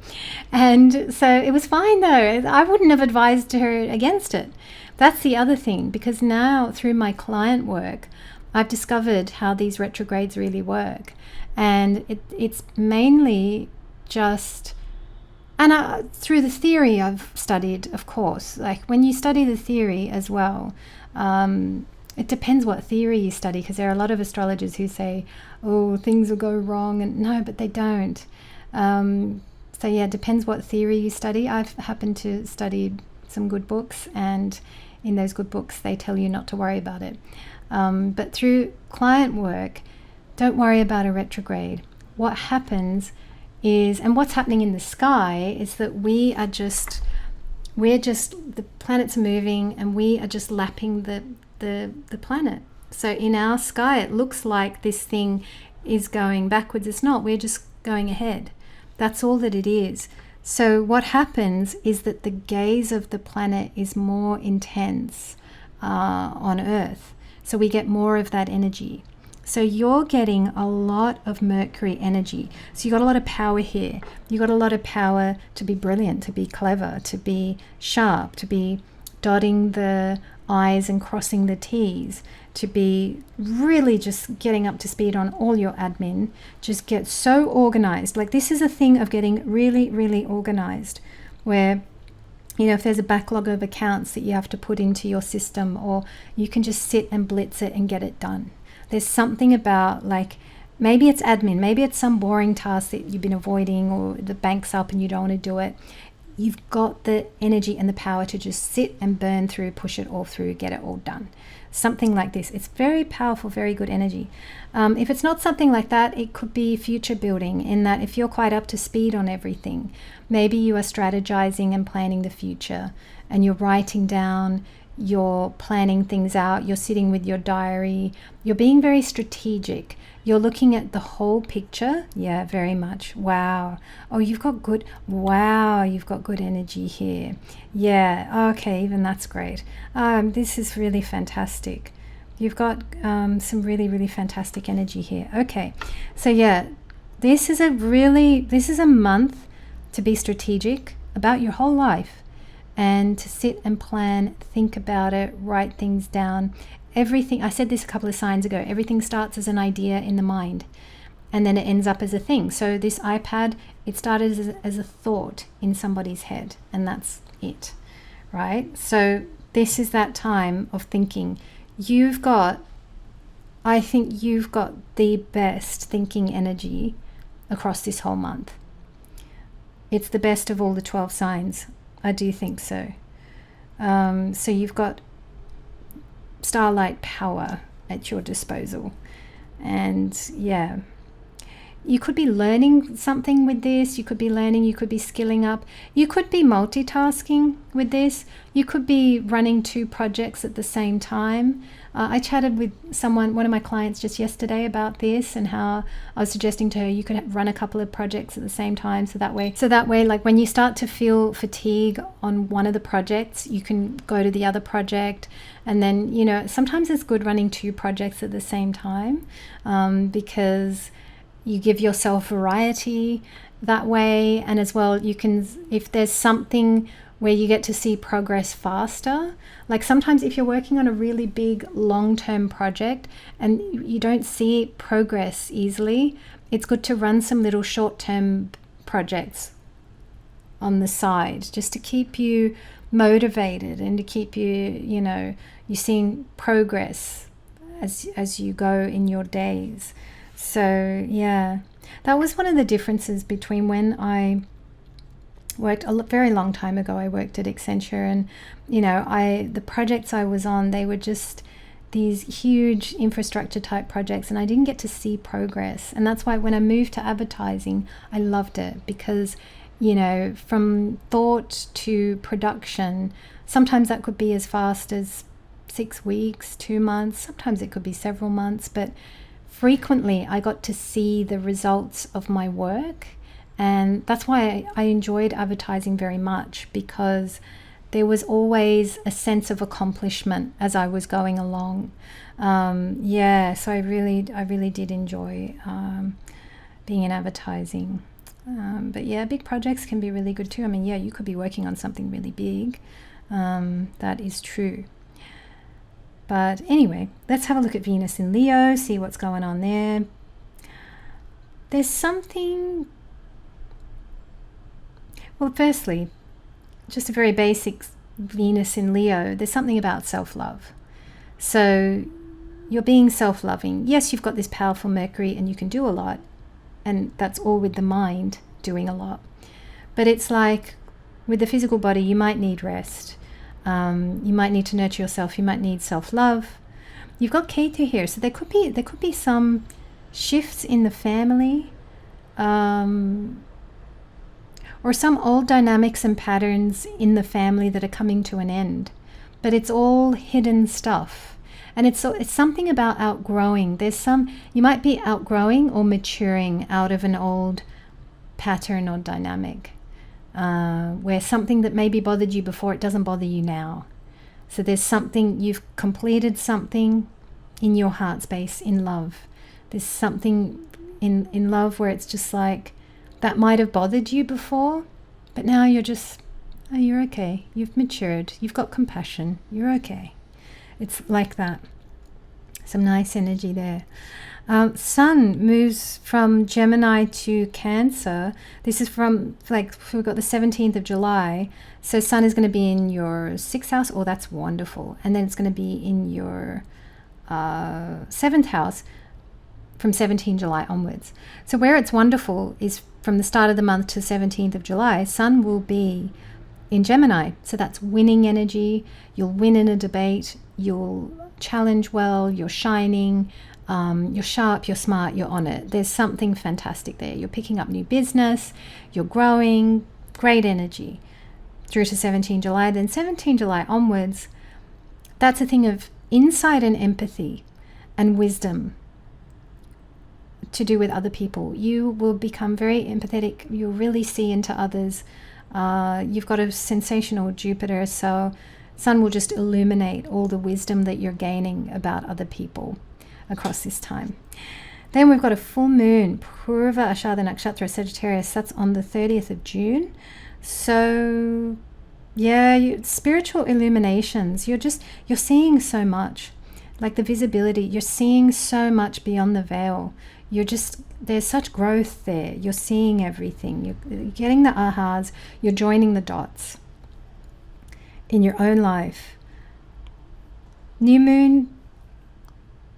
And so it was fine though. I wouldn't have advised her against it. That's the other thing, because now through my client work, I've discovered how these retrogrades really work. And it's mainly just, and through the theory I've studied, of course, like when you study the theory as well, it depends what theory you study, because there are a lot of astrologers who say, oh, things will go wrong, and no, but they don't. So yeah, it depends what theory you study. I've happened to study some good books, and in those good books they tell you not to worry about it. But through client work, don't worry about a retrograde. What happens is, and what's happening in the sky is that we're just, the planets are moving and we are just lapping the planet. So in our sky it looks like this thing is going backwards. It's not. We're just going ahead. That's all that it is. So what happens is that the gaze of the planet is more intense on Earth. So we get more of that energy. So you're getting a lot of Mercury energy. So you got a lot of power here. You got a lot of power to be brilliant, to be clever, to be sharp, to be dotting the I's and crossing the T's, to be really just getting up to speed on all your admin. Just get so organized. Like, this is a thing of getting really, really organized, where, you know, if there's a backlog of accounts that you have to put into your system, or you can just sit and blitz it and get it done. There's something about, like, maybe it's admin, maybe it's some boring task that you've been avoiding, or the bank's up and you don't want to do it. You've got the energy and the power to just sit and burn through, push it all through, get it all done. Something like this. It's very powerful, very good energy. If it's not something like that, it could be future building, in that if you're quite up to speed on everything, maybe you are strategizing and planning the future, and you're writing down, you're planning things out, you're sitting with your diary, you're being very strategic, you're looking at the whole picture. Yeah, very much. Wow. Oh, you've got good, wow, you've got good energy here. Yeah, okay, even that's great. This is really fantastic. You've got some really, really fantastic energy here. Okay, so yeah, this is a month to be strategic about your whole life, and to sit and plan, think about it, write things down. Everything, I said this a couple of signs ago, everything starts as an idea in the mind, and then it ends up as a thing. So this iPad, it started as a thought in somebody's head, and that's it, right? So this is that time of thinking. I think you've got the best thinking energy across this whole month. It's the best of all the 12 signs. I do think so. So you've got starlight power at your disposal. And yeah, you could be learning something with this. You could be skilling up. You could be multitasking with this. You could be running 2 projects at the same time. I chatted with one of my clients just yesterday about this, and how I was suggesting to her you could run a couple of projects at the same time. So that way, like when you start to feel fatigue on one of the projects, you can go to the other project. And then, you know, sometimes it's good running 2 projects at the same time, because you give yourself variety that way. And as well, you can, if there's something where you get to see progress faster, like sometimes if you're working on a really big long-term project and you don't see progress easily, it's good to run some little short-term projects on the side, just to keep you motivated and to keep you, you know, you're seeing progress as you go in your days. So yeah, that was one of the differences between when I worked very long time ago. I worked at Accenture, and you know, the projects I was on, they were just these huge infrastructure type projects, and I didn't get to see progress. And that's why when I moved to advertising, I loved it, because you know, from thought to production, sometimes that could be as fast as 6 weeks, 2 months, sometimes it could be several months, but frequently I got to see the results of my work. And that's why I enjoyed advertising very much, because there was always a sense of accomplishment as I was going along. So I really did enjoy being in advertising. But yeah, big projects can be really good too. I mean, yeah, you could be working on something really big. That is true. But anyway, let's have a look at Venus in Leo, see what's going on there. There's something... Well, firstly, just a very basic Venus in Leo, there's something about self-love. So you're being self-loving. Yes, you've got this powerful Mercury and you can do a lot, and that's all with the mind doing a lot. But it's like with the physical body, you might need rest. You might need to nurture yourself. You might need self-love. You've got Ketu here, so there could be some shifts in the family, or some old dynamics and patterns in the family that are coming to an end. But it's all hidden stuff, and it's something about outgrowing. You might be outgrowing or maturing out of an old pattern or dynamic. Where something that maybe bothered you before, it doesn't bother you now. So there's something, you've completed something in your heart space, in love. There's something in love where it's just like, that might have bothered you before, but now you're just, oh, you're okay. You've matured. You've got compassion. You're okay. It's like that. Some nice energy there. Sun moves from Gemini to Cancer. This is from, like, we've got the 17th of July. So Sun is going to be in your 6th house. Oh, that's wonderful. And then it's going to be in your 7th house from 17 July onwards. So where it's wonderful is from the start of the month to 17th of July, Sun will be in Gemini. So that's winning energy. You'll win in a debate. You'll challenge well. You're shining. You're sharp, you're smart, you're on it. There's something fantastic there. You're picking up new business, you're growing, great energy through to 17 July. Then 17 July onwards, that's a thing of insight and empathy and wisdom to do with other people. You will become very empathetic. You'll really see into others. You've got a sensational Jupiter, so Sun will just illuminate all the wisdom that you're gaining about other people across this time. Then we've got a full moon, Purva Ashada Nakshatra Sagittarius. That's on the 30th of June. So yeah, spiritual illuminations. You're seeing so much, like the visibility. You're seeing so much beyond the veil. There's such growth there. You're seeing everything. You're getting the ahas. You're joining the dots in your own life. New moon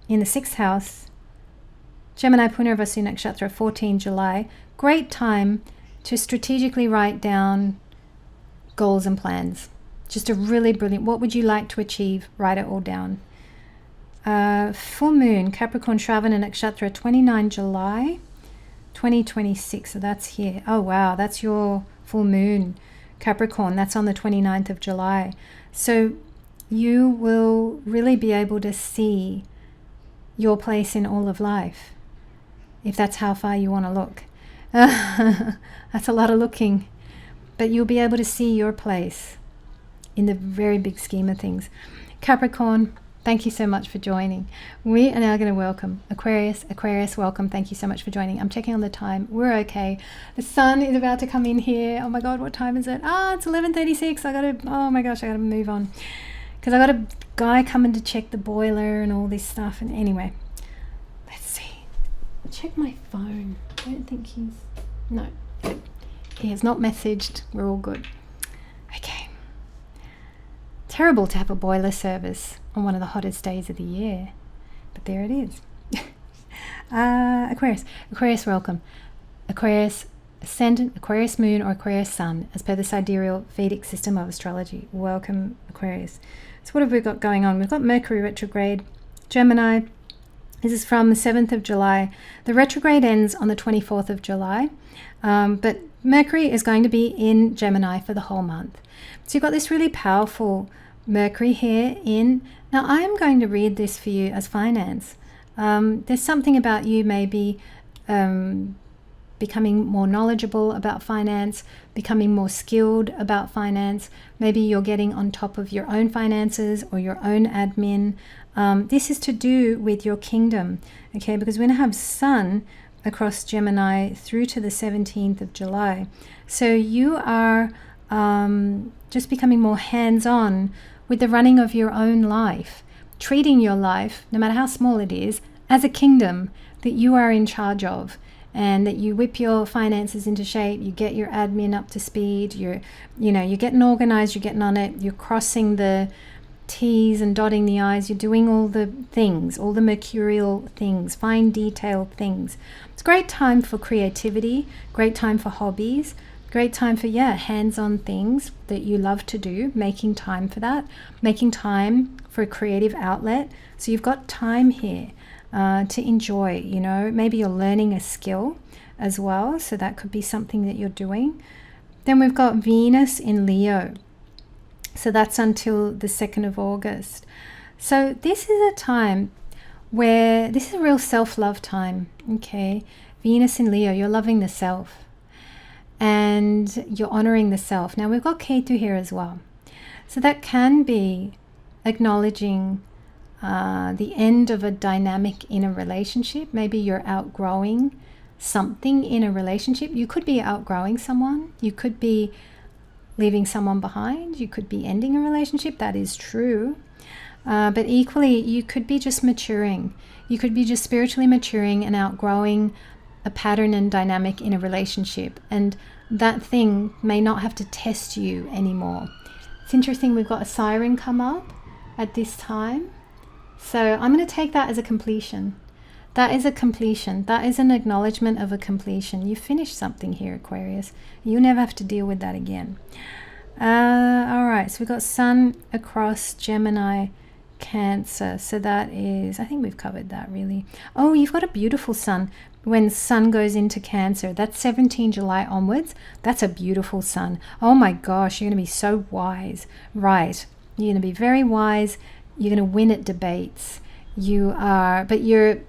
in the 6th house, Gemini Punarvasu Nakshatra, 14 July. Great time to strategically write down goals and plans. Just a really brilliant, what would you like to achieve? Write it all down. Full moon, Capricorn, Shravana Nakshatra, 29 July 2026. So that's here. Oh wow, that's your full moon, Capricorn. That's on the 29th of July. So you will really be able to see your place in all of life, if that's how far you want to look. That's a lot of looking, but you'll be able to see your place in the very big scheme of things. Capricorn, thank you so much for joining. We are now going to welcome Aquarius. Aquarius, welcome. Thank you so much for joining. I'm checking on the time. We're okay. The sun is about to come in here. Oh my God, what time is it? It's 11:36. Oh my gosh, I got to move on. Because I got a guy coming to check the boiler and all this stuff. And anyway, let's see. Check my phone. I don't think no. He has not messaged. We're all good. Okay. Terrible to have a boiler service on one of the hottest days of the year. But there it is. Aquarius. Aquarius, welcome. Aquarius Ascendant, Aquarius Moon, or Aquarius Sun, as per the sidereal Vedic system of astrology. Welcome, Aquarius. So what have we got going on? We've got Mercury Retrograde, Gemini. This is from the 7th of July. The retrograde ends on the 24th of July, but Mercury is going to be in Gemini for the whole month. So you've got this really powerful Mercury here in. Now I am going to read this for you as finance. There's something about you maybe becoming more knowledgeable about finance, becoming more skilled about finance. Maybe you're getting on top of your own finances or your own admin. This is to do with your kingdom, okay? Because we're going to have Sun across Gemini through to the 17th of July. So you are just becoming more hands-on with the running of your own life, treating your life, no matter how small it is, as a kingdom that you are in charge of, and that you whip your finances into shape, you get your admin up to speed, you're getting organized, you're getting on it, you're crossing the T's and dotting the I's, you're doing all the things, all the mercurial things, fine detailed things. It's a great time for creativity, great time for hobbies, great time for, hands-on things that you love to do, making time for that, making time for a creative outlet. So you've got time here to enjoy, maybe you're learning a skill as well. So that could be something that you're doing. Then we've got Venus in Leo. So that's until the 2nd of August. So this is a time where this is a real self-love time, okay? Venus in Leo, you're loving the self and you're honoring the self. Now we've got Ketu here as well. So that can be acknowledging the end of a dynamic in a relationship. Maybe you're outgrowing something in a relationship. You could be outgrowing someone. You could be leaving someone behind. You could be ending a relationship. That is true. But equally, you could be just maturing. You could be just spiritually maturing and outgrowing a pattern and dynamic in a relationship. And that thing may not have to test you anymore. It's interesting, we've got a siren come up at this time. So I'm going to take that as a completion. That is a completion. That is an acknowledgement of a completion. You finished something here, Aquarius. You'll never have to deal with that again. All right, so we've got Sun across Gemini, Cancer. So that is, I think we've covered that really. Oh, you've got a beautiful Sun. When Sun goes into Cancer, that's 17 July onwards. That's a beautiful Sun. Oh my gosh, you're going to be so wise. Right. You're going to be very wise. You're going to win at debates. You are, but you're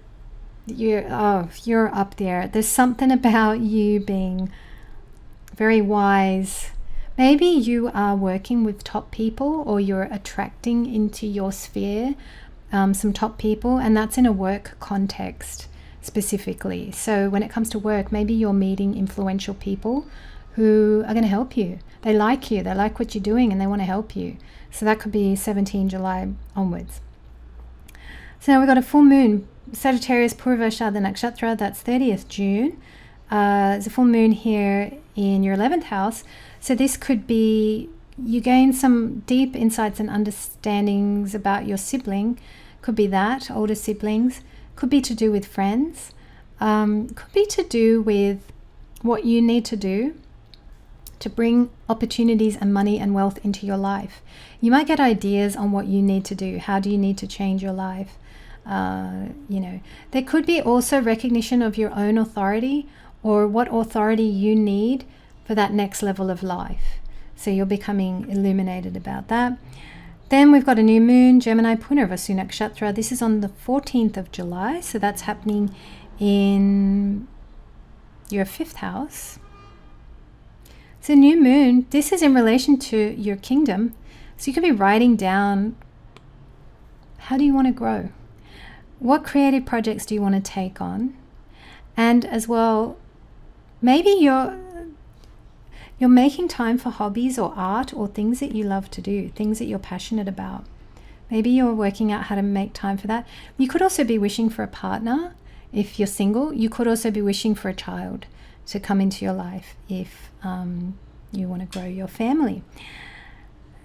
up there. There's something about you being very wise. Maybe you are working with top people, or you're attracting into your sphere some top people, and that's in a work context specifically. So when it comes to work, maybe you're meeting influential people who are going to help you. They like you, they like what you're doing, and they want to help you. So that could be 17 July onwards. So now we've got a full moon, Sagittarius Purvashada Nakshatra, that's 30th June. There's a full moon here in your 11th house. So this could be, you gain some deep insights and understandings about your sibling. Could be that, older siblings. Could be to do with friends. Could be to do with what you need to do to bring opportunities and money and wealth into your life. You might get ideas on what you need to do. How do you need to change your life? There could be also recognition of your own authority, or what authority you need for that next level of life. So you're becoming illuminated about that. Then we've got a new moon, Gemini Punarvasu Nakshatra. This is on the 14th of July. So that's happening in your 5th house. So new moon, this is in relation to your kingdom. So you could be writing down, how do you want to grow? What creative projects do you want to take on? And as well, maybe you're making time for hobbies or art or things that you love to do, things that you're passionate about. Maybe you're working out how to make time for that. You could also be wishing for a partner if you're single. You could also be wishing for a child to come into your life if you want to grow your family.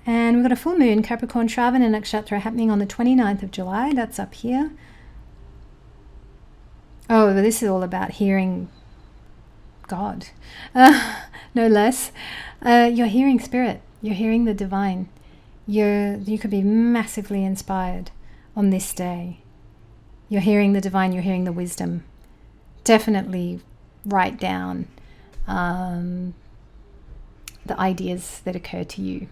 And we've got a full moon, Capricorn Shravana Nakshatra, happening on the 29th of July. That's up here. Oh, this is all about hearing God, no less. You're hearing spirit. You're hearing the divine. You could be massively inspired on this day. You're hearing the divine. You're hearing the wisdom. Definitely write down the ideas that occur to you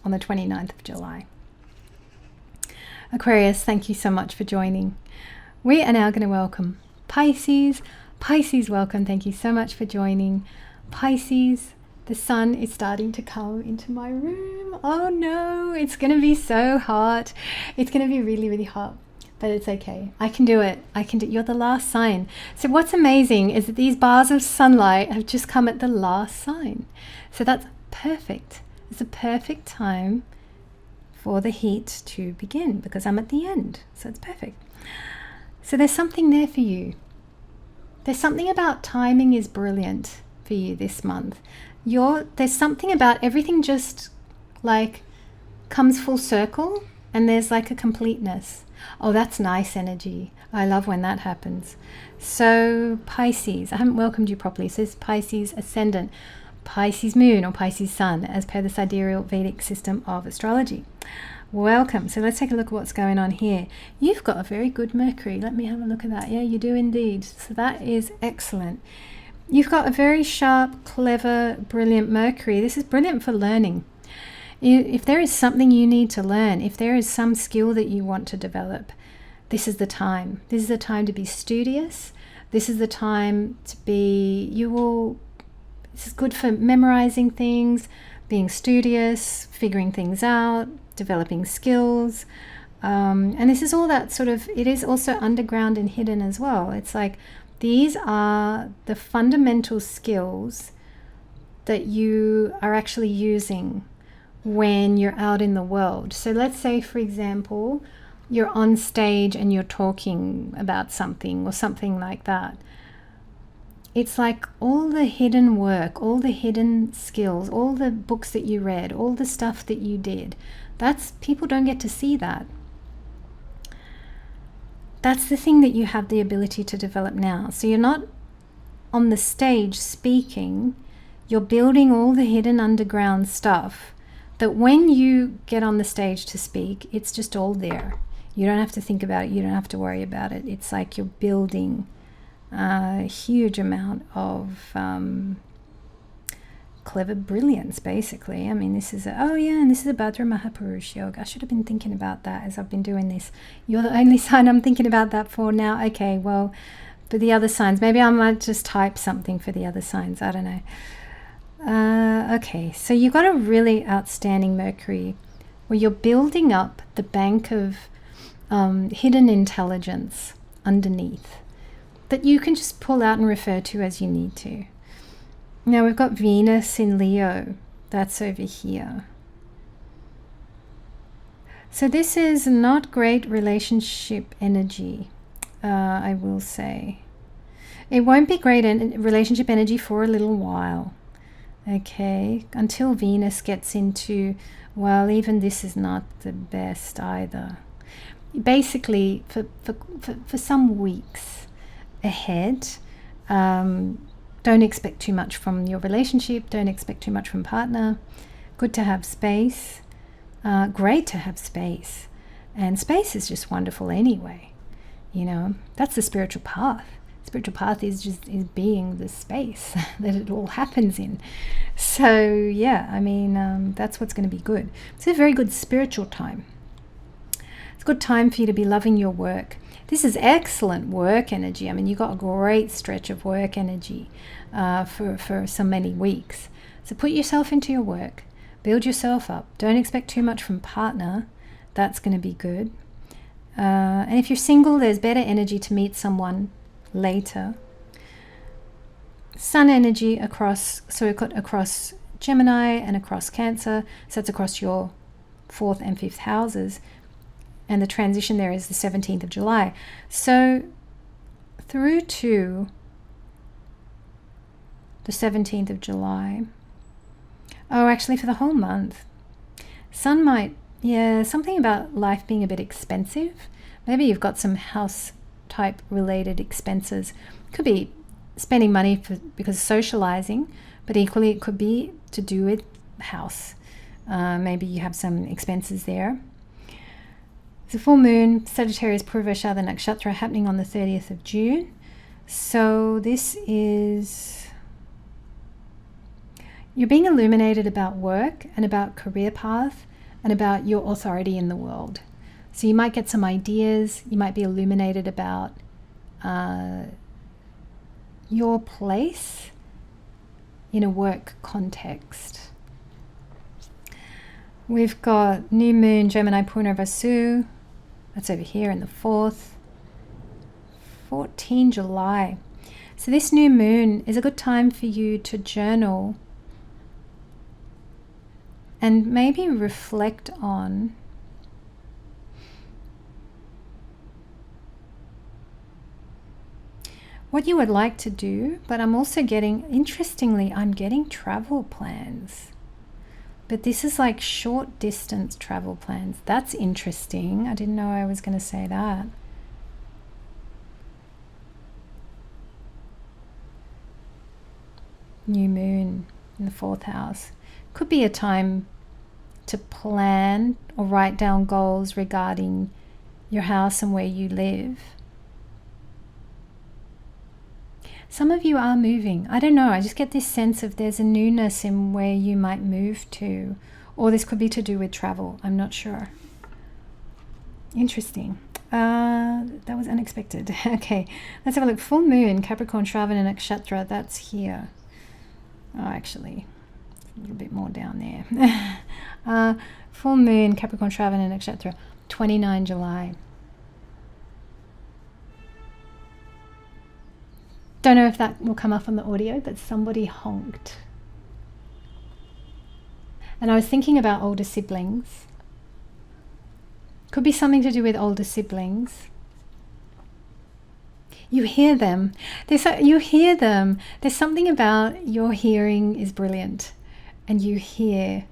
on the 29th of July. Aquarius, thank you so much for joining. We are now going to welcome Pisces. Pisces, welcome. Thank you so much for joining. Pisces, the sun is starting to come into my room. Oh no, it's going to be so hot. It's going to be really, really hot, but it's okay. I can do it. You're the last sign. So what's amazing is that these bars of sunlight have just come at the last sign. So that's perfect. It's a perfect time for the heat to begin because I'm at the end. So it's perfect. So there's something there for you. There's something about timing is brilliant for you this month. There's something about everything just like comes full circle and there's like a completeness. Oh, that's nice energy. I love when that happens. So Pisces, I haven't welcomed you properly. It says Pisces ascendant, Pisces moon or Pisces sun as per the sidereal Vedic system of astrology. Welcome. So let's take a look at what's going on here. You've got a very good Mercury. Let me have a look at that. Yeah, you do indeed. So that is excellent. You've got a very sharp, clever, brilliant Mercury. This is brilliant for learning. If there is something you need to learn, if there is some skill that you want to develop, this is the time. This is the time to be studious. This is the time to be, this is good for memorizing things, being studious, figuring things out, developing skills. And this is all that sort of, it is also underground and hidden as well. It's like, these are the fundamental skills that you are actually using when you're out in the world. So let's say, for example, you're on stage and you're talking about something or something like that. It's like all the hidden work, all the hidden skills, all the books that you read, all the stuff that you did. People don't get to see that. That's the thing that you have the ability to develop now. So you're not on the stage speaking, you're building all the hidden underground stuff that when you get on the stage to speak, it's just all there. You don't have to think about it. You don't have to worry about it. It's like you're building a huge amount of clever brilliance, basically. I mean, this is and this is a Bhadra Mahapurush Yoga. I should have been thinking about that as I've been doing this. You're the only sign I'm thinking about that for now. Okay, well, for the other signs, maybe I might just type something for the other signs. I don't know. Okay, so you've got a really outstanding Mercury where you're building up the bank of hidden intelligence underneath that you can just pull out and refer to as you need to. Now we've got Venus in Leo. That's over here. So this is not great relationship energy, I will say. It won't be great relationship energy for a little while. Okay, until Venus gets into, well, even this is not the best either. Basically, for some weeks ahead, Don't expect too much from your relationship. Don't expect too much from partner. Good to have space. Great to have space. And space is just wonderful anyway. You know, that's the spiritual path. Spiritual path is being the space that it all happens in. So yeah, I mean, that's what's going to be good. It's a very good spiritual time. It's a good time for you to be loving your work. This is excellent work energy. I mean, you got a great stretch of work energy for so many weeks. So put yourself into your work. Build yourself up. Don't expect too much from partner. That's going to be good. And if you're single, there's better energy to meet someone later. Sun energy across Gemini and across Cancer. So that's across your 4th and 5th houses. And the transition there is the 17th of July. So through to the 17th of July. Oh, actually for the whole month. Sun might, something about life being a bit expensive. Maybe you've got some house type related expenses. Could be spending money because socializing, but equally it could be to do with house. Maybe you have some expenses there. The full moon, Sagittarius Purvashada Nakshatra, happening on the 30th of June. So this is, you're being illuminated about work and about career path and about your authority in the world. So you might get some ideas, you might be illuminated about your place in a work context. We've got new moon, Gemini Purnarvasu. That's over here in the 4th. 14 July. So this new moon is a good time for you to journal and maybe reflect on what you would like to do. But I'm also getting, interestingly, I'm getting travel plans. But this is like short distance travel plans. That's interesting. I didn't know I was going to say that. New moon in the 4th house. Could be a time to plan or write down goals regarding your house and where you live. Some of you are moving. I don't know. I just get this sense of there's a newness in where you might move to. Or this could be to do with travel. I'm not sure. Interesting. That was unexpected. Okay. Let's have a look. Full moon, Capricorn, Shravana Nakshatra. That's here. Oh, actually, a little bit more down there. Full moon, Capricorn, Shravana Nakshatra. 29 July. Don't know if that will come up on the audio, but somebody honked. And I was thinking about older siblings. Could be something to do with older siblings. You hear them. You hear them. There's something about your hearing is brilliant. And you hear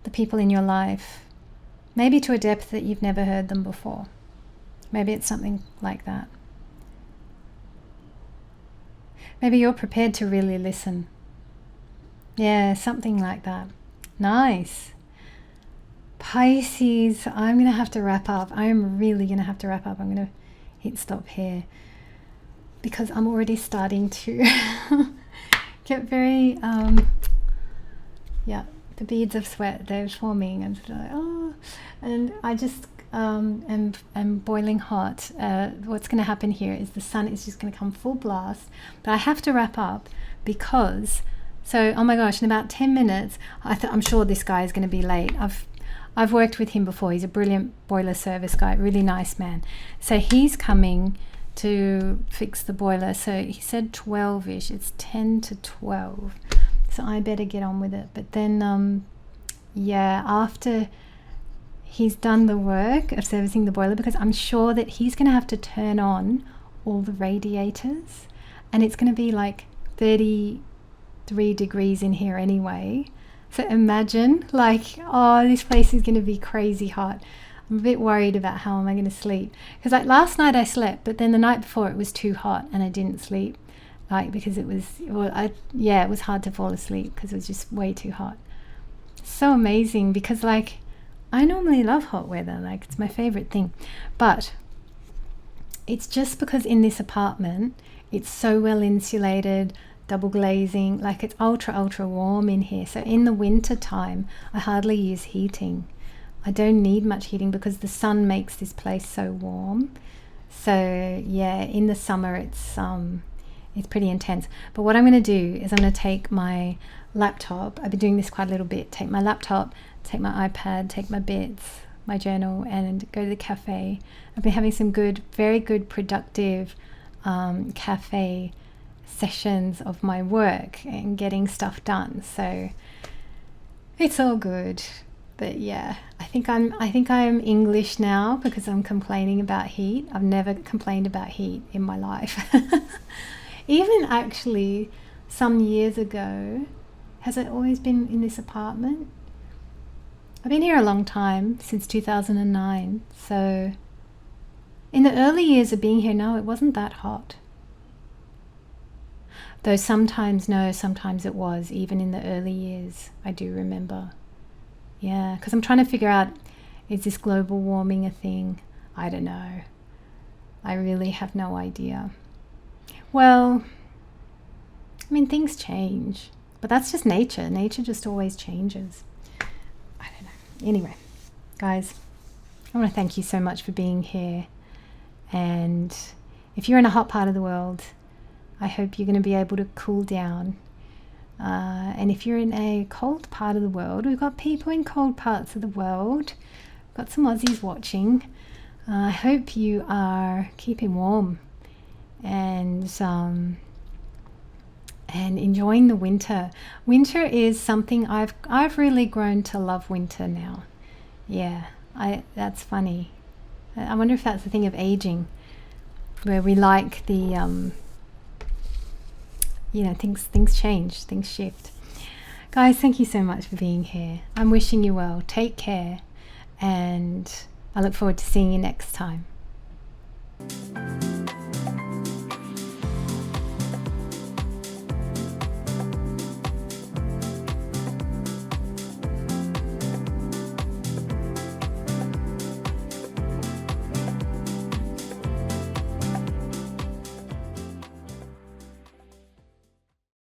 the people in your life. Maybe to a depth that you've never heard them before. Maybe it's something like that. Maybe you're prepared to really listen. Yeah, something like that. Nice. Pisces, I'm going to have to wrap up. I'm really going to have to wrap up. I'm going to hit stop here because I'm already starting to get very, the beads of sweat, they're forming and and I just am boiling hot. What's going to happen here is the sun is just going to come full blast, but I have to wrap up because, so, oh my gosh, in about 10 minutes, I'm sure this guy is going to be late. I've worked with him before. He's a brilliant boiler service guy, really nice man. So he's coming to fix the boiler. So he said 12-ish. It's 10 to 12. So I better get on with it. But then, after he's done the work of servicing the boiler, because I'm sure that he's going to have to turn on all the radiators. And it's going to be like 33 degrees in here anyway. So imagine, this place is going to be crazy hot. I'm a bit worried about how am I going to sleep. Because last night I slept, but then the night before it was too hot and I didn't sleep. like, because it was, it was hard to fall asleep because it was just way too hot. So amazing, because like I normally love hot weather, like it's my favorite thing, but it's just because in this apartment it's so well insulated, double glazing, like it's ultra warm in here. So in the winter time I hardly use heating. I don't need much heating because the sun makes this place so warm. So yeah, in the summer it's pretty intense. But what I'm going to do is I'm going to take my laptop. I've been doing this quite a little bit. Take my laptop, take my iPad, take my bits, my journal, and go to the cafe. I've been having some very good productive cafe sessions of my work and getting stuff done. So it's all good. But yeah, I think I'm English now because I'm complaining about heat. I've never complained about heat in my life. Even actually some years ago, has it always been in this apartment? I've been here a long time, since 2009. So in the early years of being here, no, it wasn't that hot. Though sometimes it was, even in the early years, I do remember. Yeah, because I'm trying to figure out, is this global warming a thing? I don't know. I really have no idea. Well, I mean, things change, but that's just nature. Nature just always changes. I don't know. Anyway, guys, I want to thank you so much for being here. And if you're in a hot part of the world, I hope you're going to be able to cool down. And if you're in a cold part of the world, we've got people in cold parts of the world. We've got some Aussies watching. I hope you are keeping warm and enjoying the winter. Winter is something I've really grown to love winter now. Yeah, that's funny. I wonder if that's the thing of aging, where we like the things change, things shift. Guys, thank you so much for being here. I'm wishing you well. Take care, and I look forward to seeing you next time.